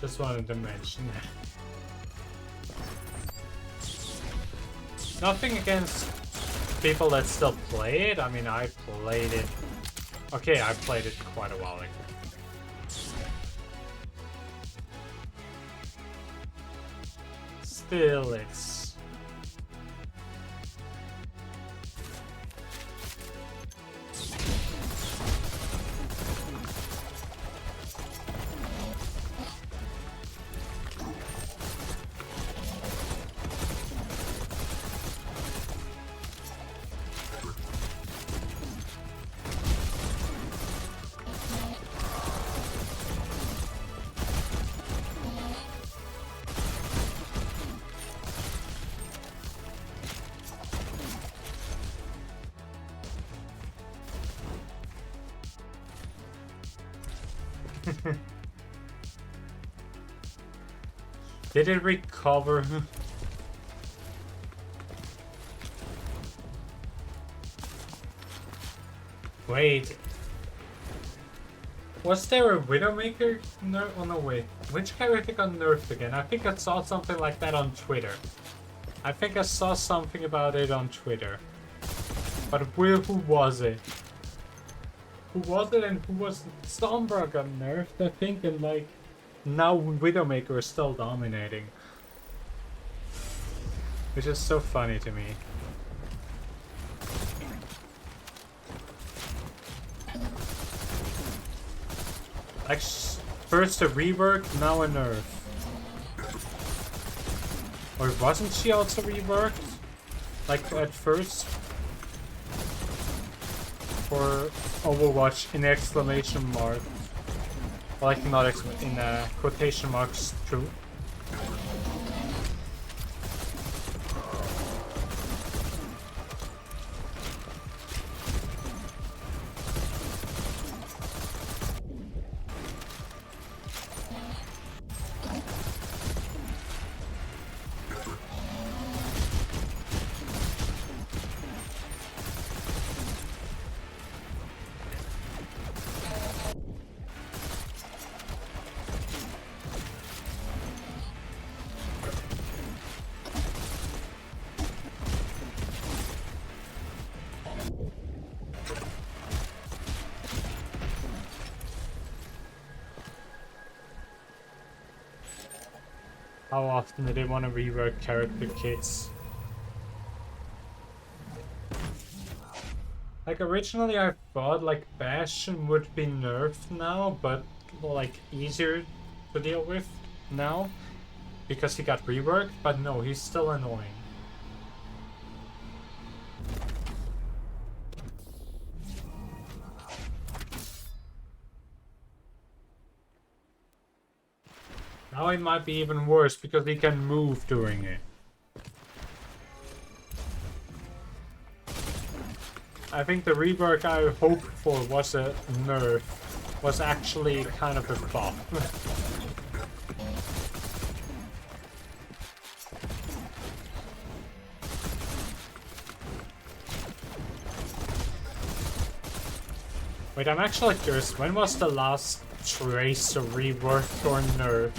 Just wanted to mention that. Nothing against people that still play it. I mean, I played it. Okay, I played it quite a while ago. Still, it's... Did it recover? Wait. Was there a Widowmaker nerf? Oh no, wait. Which character got nerfed again? I think I saw something like that on Twitter. I think I saw something about it on Twitter. But who was it? Who was it and who was it? Sombra got nerfed, I think, and like... Now Widowmaker is still dominating. Which is so funny to me. Like, first a rework, now a nerf. Or wasn't she also reworked? Like, at first? For Overwatch in exclamation mark. Like, not in quotation marks, true. How often do they want to rework character kits? Like, originally I thought like Bastion would be nerfed now, but like easier to deal with now because he got reworked, but no, he's still annoying. Now it might be even worse because he can move during it. I think the rework I hoped for was a nerf, was actually kind of a buff. Wait, I'm actually curious, when was the last Tracer reworked or nerf?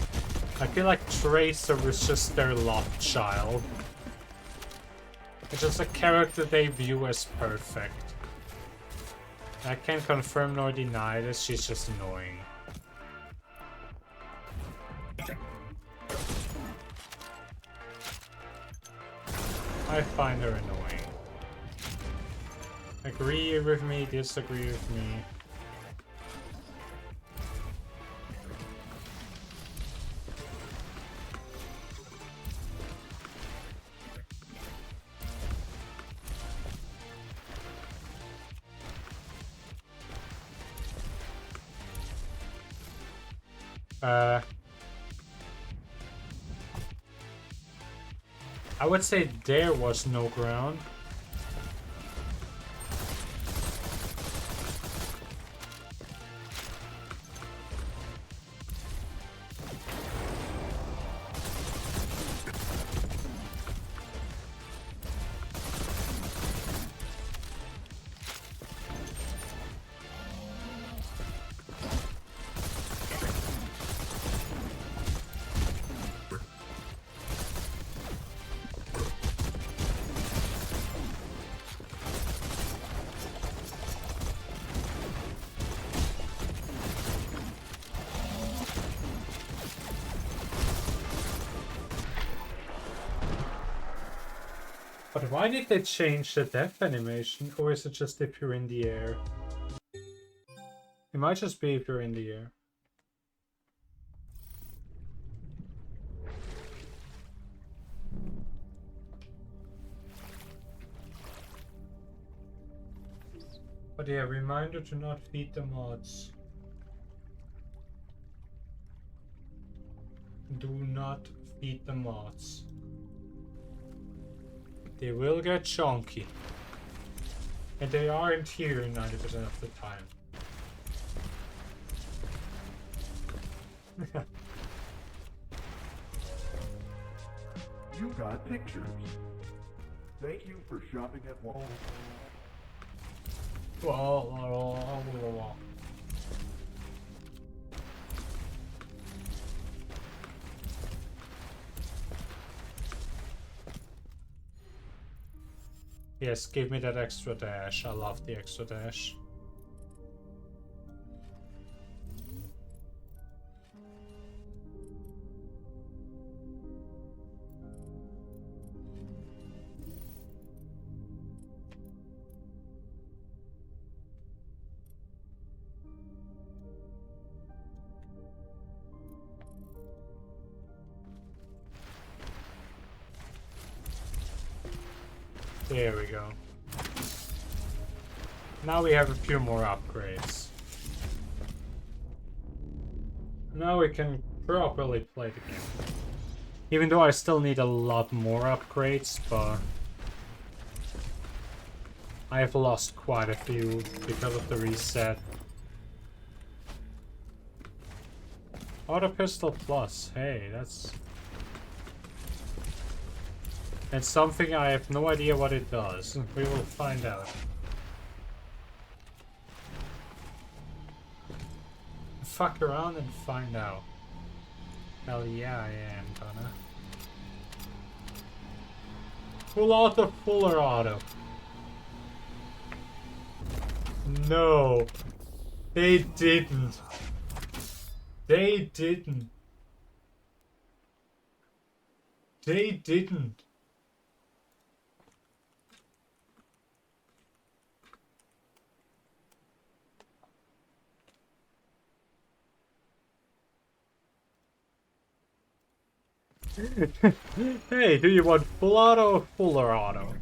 I feel like Tracer was just their love child. It's just a character they view as perfect. I can't confirm nor deny this, she's just annoying. I find her annoying. Agree with me, disagree with me. I would say there was no ground. But why did they change the death animation? Or is it just if you're in the air? It might just be if you're in the air. But yeah, reminder to not feed the mods. Do not feed the mods. They will get chunky. And they aren't here 90% of the time. You got pictures. Thank you for shopping at Walmart. Yes, give me that extra dash. I love the extra dash. There we go. Now we have a few more upgrades. Now we can properly play the game. Even though I still need a lot more upgrades, but I have lost quite a few because of the reset. Auto Pistol Plus, hey, that's something I have no idea what it does. We will find out. Fuck around and find out. Hell yeah, I am gonna. Full auto, fuller auto. No. They didn't. They didn't. They didn't. Hey, do you want full auto or fuller auto?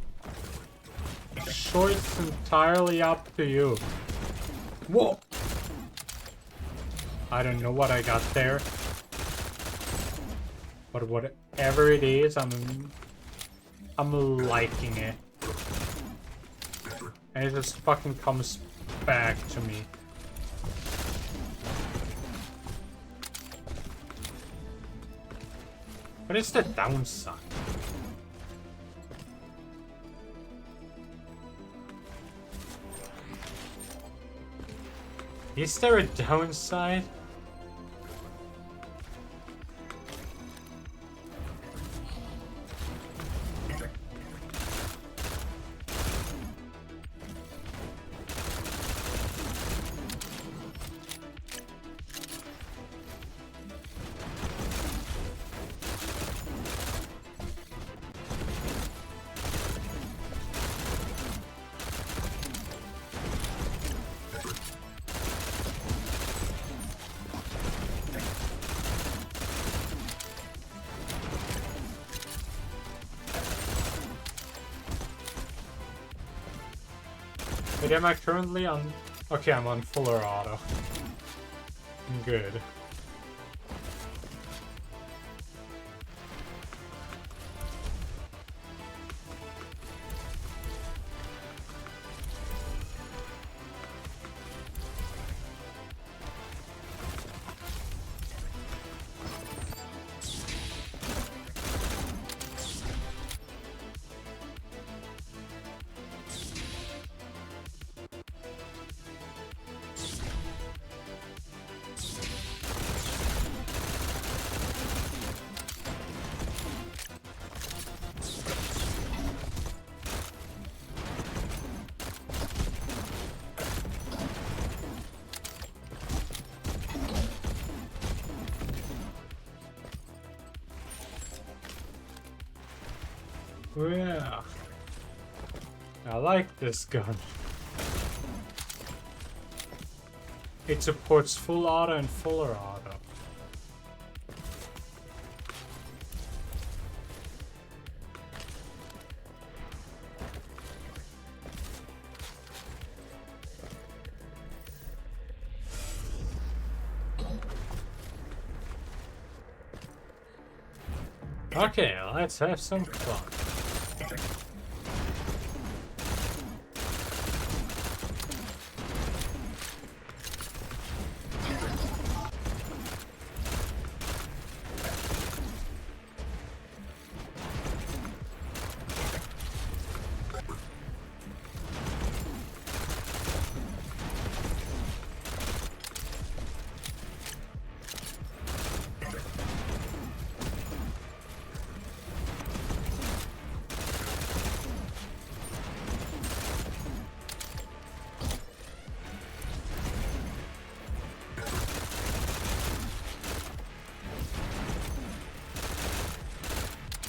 Choice entirely up to you. Whoa! I don't know what I got there. But whatever it is, I'm liking it. And it just fucking comes back to me. What is the downside? Is there a downside? Wait, am I currently on... Okay, I'm on fuller auto. Good. Yeah. I like this gun. It supports full auto and fuller auto. Okay, let's have some fun.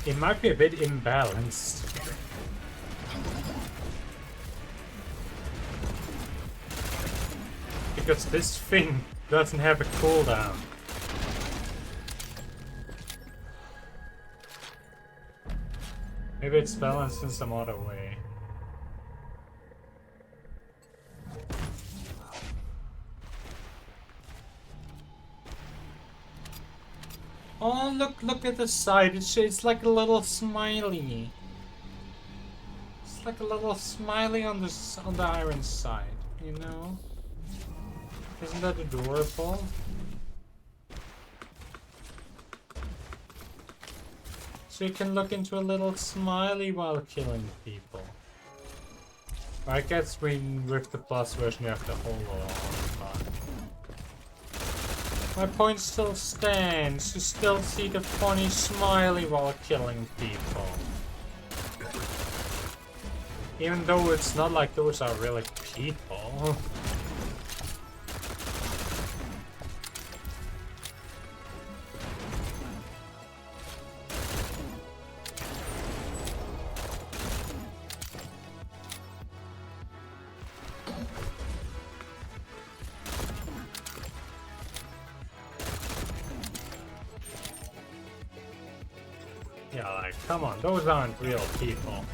It might be a bit imbalanced. Because this thing doesn't have a cooldown. Maybe it's balanced in some other way. Oh, look at the side. It's like a little smiley. It's like a little smiley on the iron side, you know? Isn't that adorable? So you can look into a little smiley while killing people. I guess with the plus version you have to hold on, but my point still stands. You still see the funny smiley while killing people. Even though it's not like those are really people. Yeah, like, come on, those aren't real people.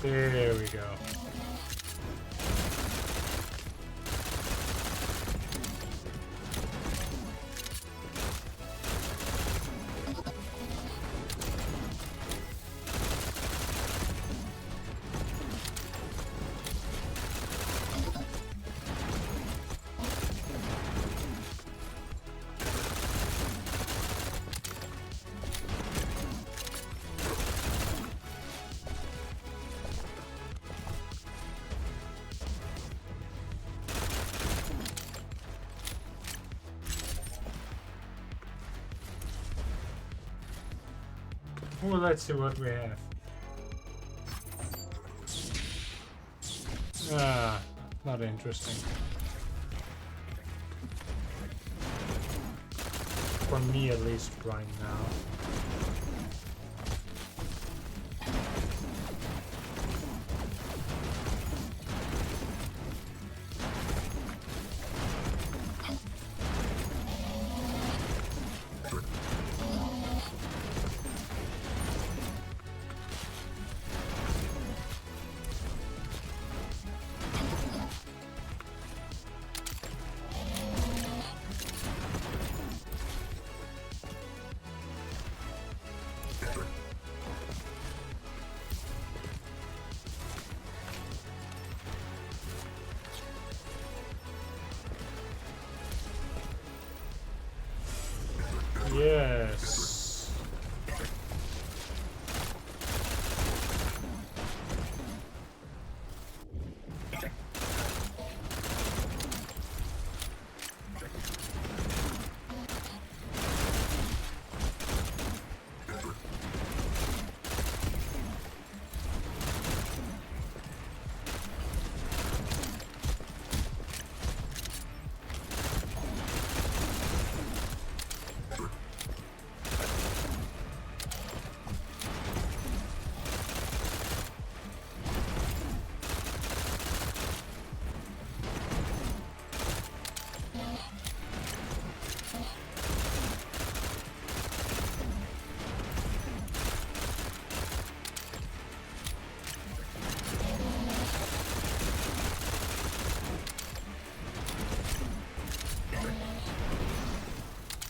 There we go. Well, let's see what we have. Ah, not interesting. For me, at least, right now.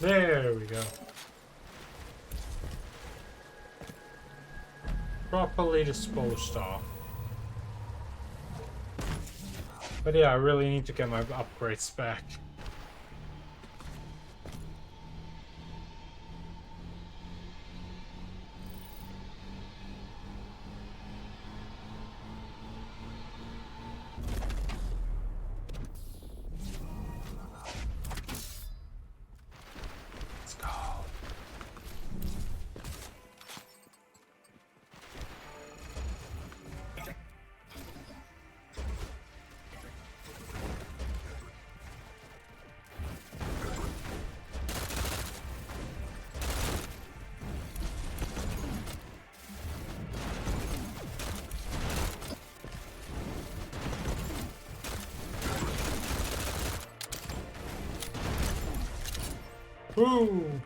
There we go. Properly disposed of. But yeah, I really need to get my upgrades back. Let's go. Woo!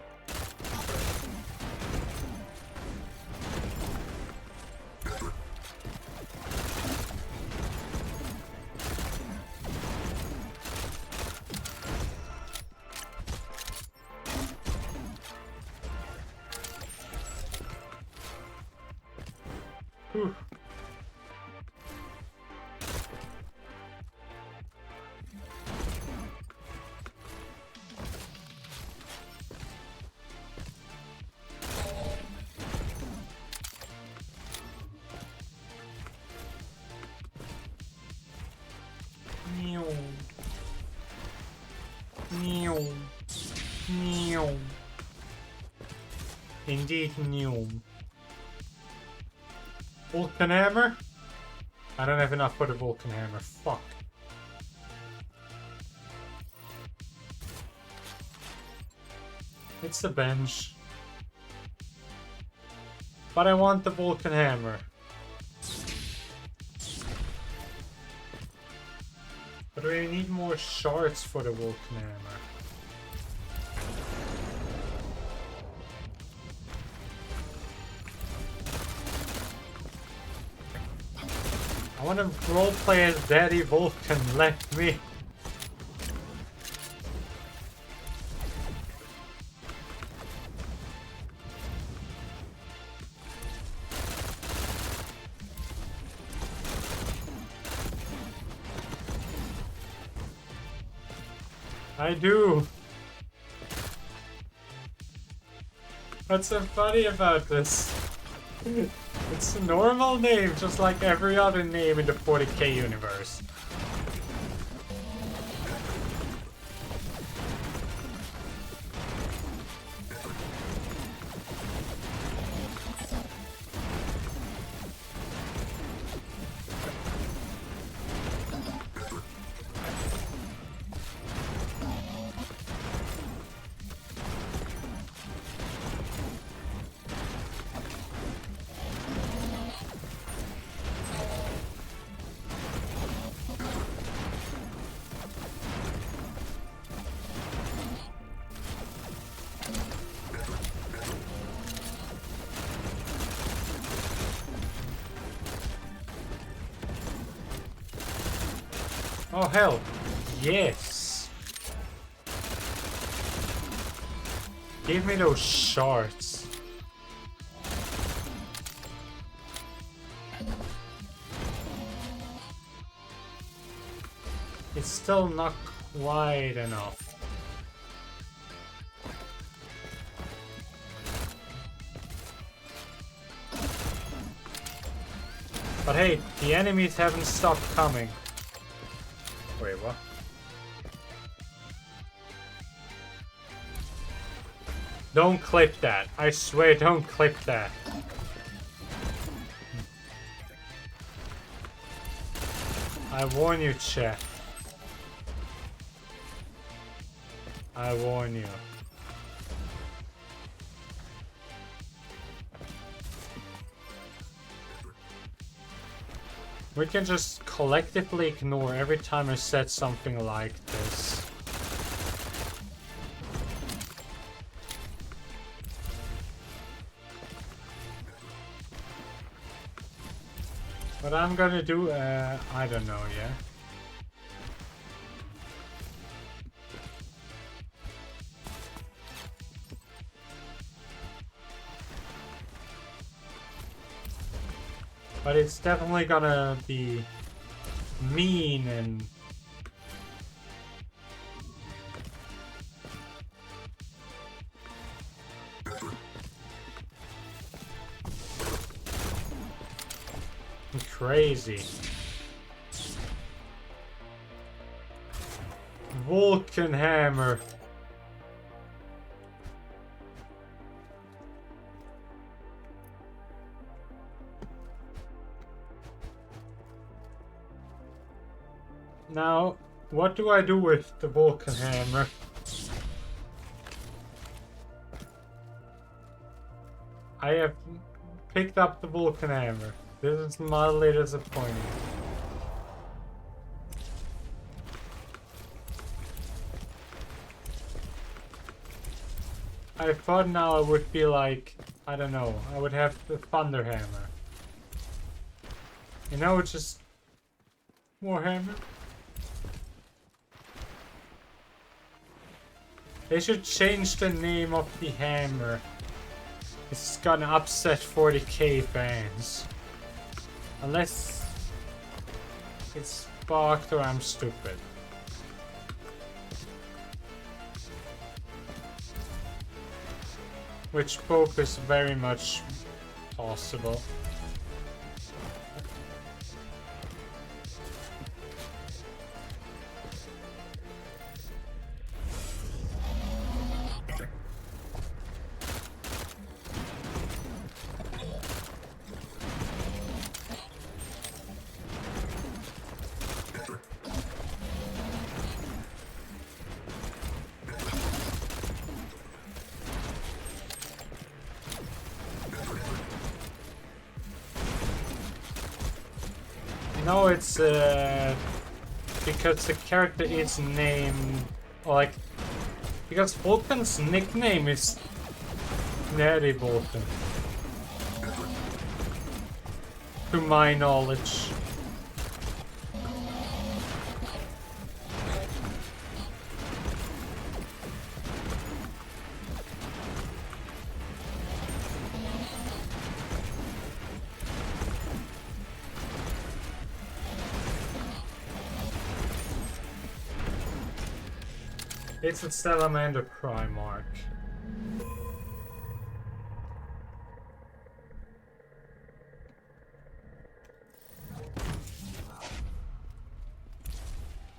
Whew. Meow. Meow. Meow. Indeed, meow. Vulcan hammer? I don't have enough for the Vulcan hammer. Fuck. It's the bench. But I want the Vulcan hammer. But we need more shards for the Vulcan hammer. I want to roleplay as Daddy Vulcan, let me. I do. What's so funny about this? It's a normal name, just like every other name in the 40k universe. Oh hell, yes! Give me those shards. It's still not quite enough. But hey, the enemies haven't stopped coming. Wait, what? Don't clip that. I swear, don't clip that. I warn you, chat. I warn you. We can just collectively ignore every time I said something like this. What I'm gonna do, I don't know, yeah? But it's definitely gonna be mean and crazy. Vulcan hammer. Now, what do I do with the Vulcan hammer? I have picked up the Vulcan hammer. This is mildly disappointing. I thought now I would be like, I don't know, I would have the Thunder hammer. You know, it's just more hammer. They should change the name of the hammer. It's gonna upset 40k fans. Unless it's fucked or I'm stupid. Which both is very much possible. No, it's because the character is named, or like, because Vulcan's nickname is Daddy Vulcan. To my knowledge. It's a Salamander Primarch.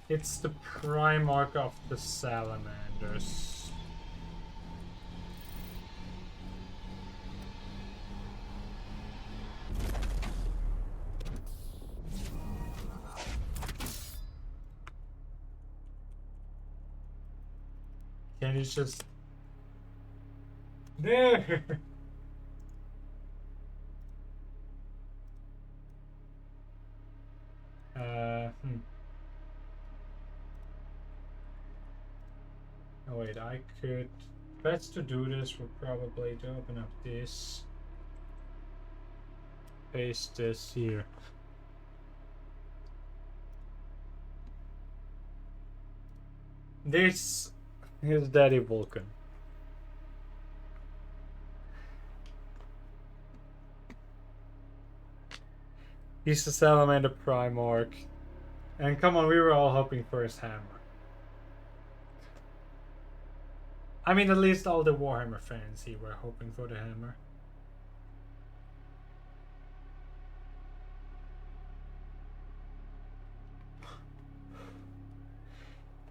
It's the Primarch of the Salamanders. Can you just... There! Oh wait, I could... Best to do this would probably to open up this. Paste this here. This is Daddy Vulcan. He's the Salamander Primarch. And come on, we were all hoping for his hammer. I mean, at least all the Warhammer fans here were hoping for the hammer.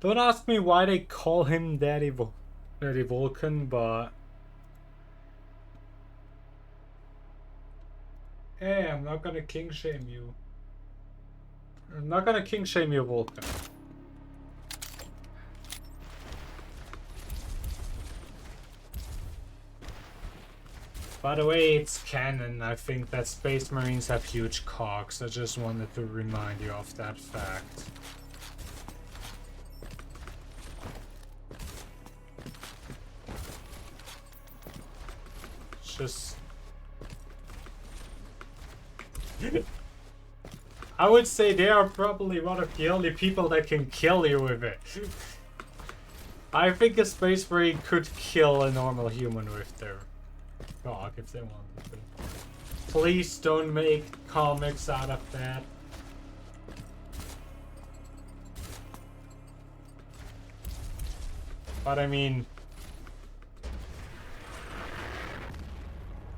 Don't ask me why they call him Daddy Vulcan, but... Hey, I'm not gonna king shame you. I'm not gonna king shame you, Vulcan. By the way, it's canon. I think that Space Marines have huge cocks. I just wanted to remind you of that fact. Just... I would say they are probably one of the only people that can kill you with it. I think a Space Marine could kill a normal human with their cock if they wanted to. Please don't make comics out of that. But I mean,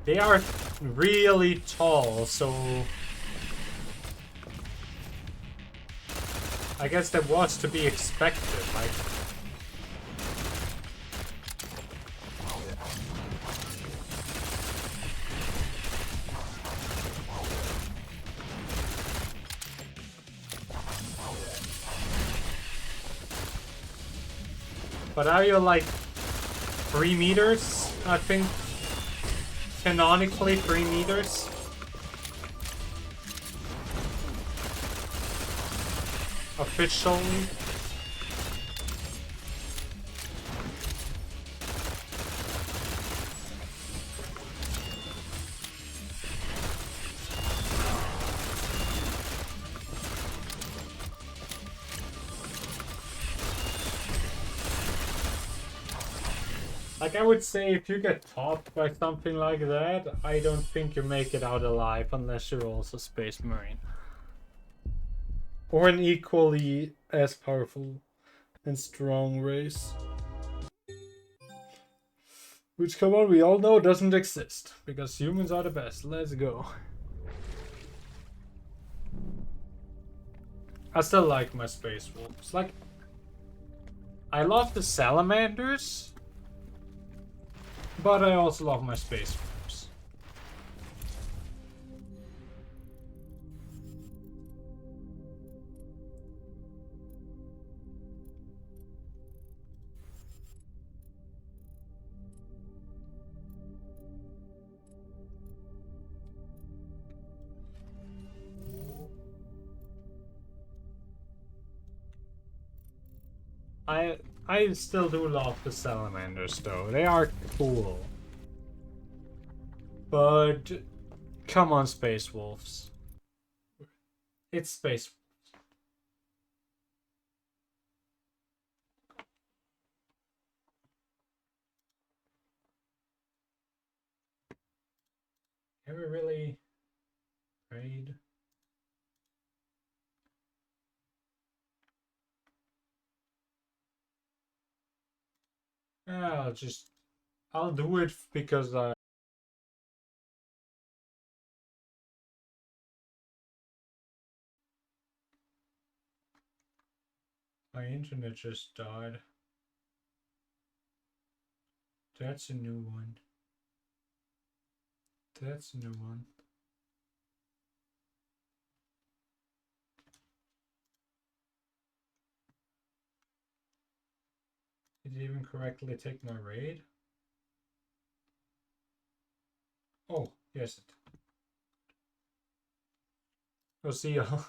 they are really tall, so I guess that was to be expected. Like, but are you like 3 meters? I think canonically 3 meters. Officially. Like, I would say if you get topped by something like that, I don't think you make it out alive unless you're also Space Marine. Or an equally as powerful and strong race. Which, come on, we all know doesn't exist. Because humans are the best. Let's go. I still like my Space Wolves. Like, I love the Salamanders. But I also love my Space Wolves. I still do love the Salamanders though. They are cool. But come on, Space Wolves. It's Space Wolves. Can we really trade? Yeah, I'll do it because my internet just died. That's a new one. That's a new one. Did it even correctly take my raid? Oh, yes. I'll see y'all.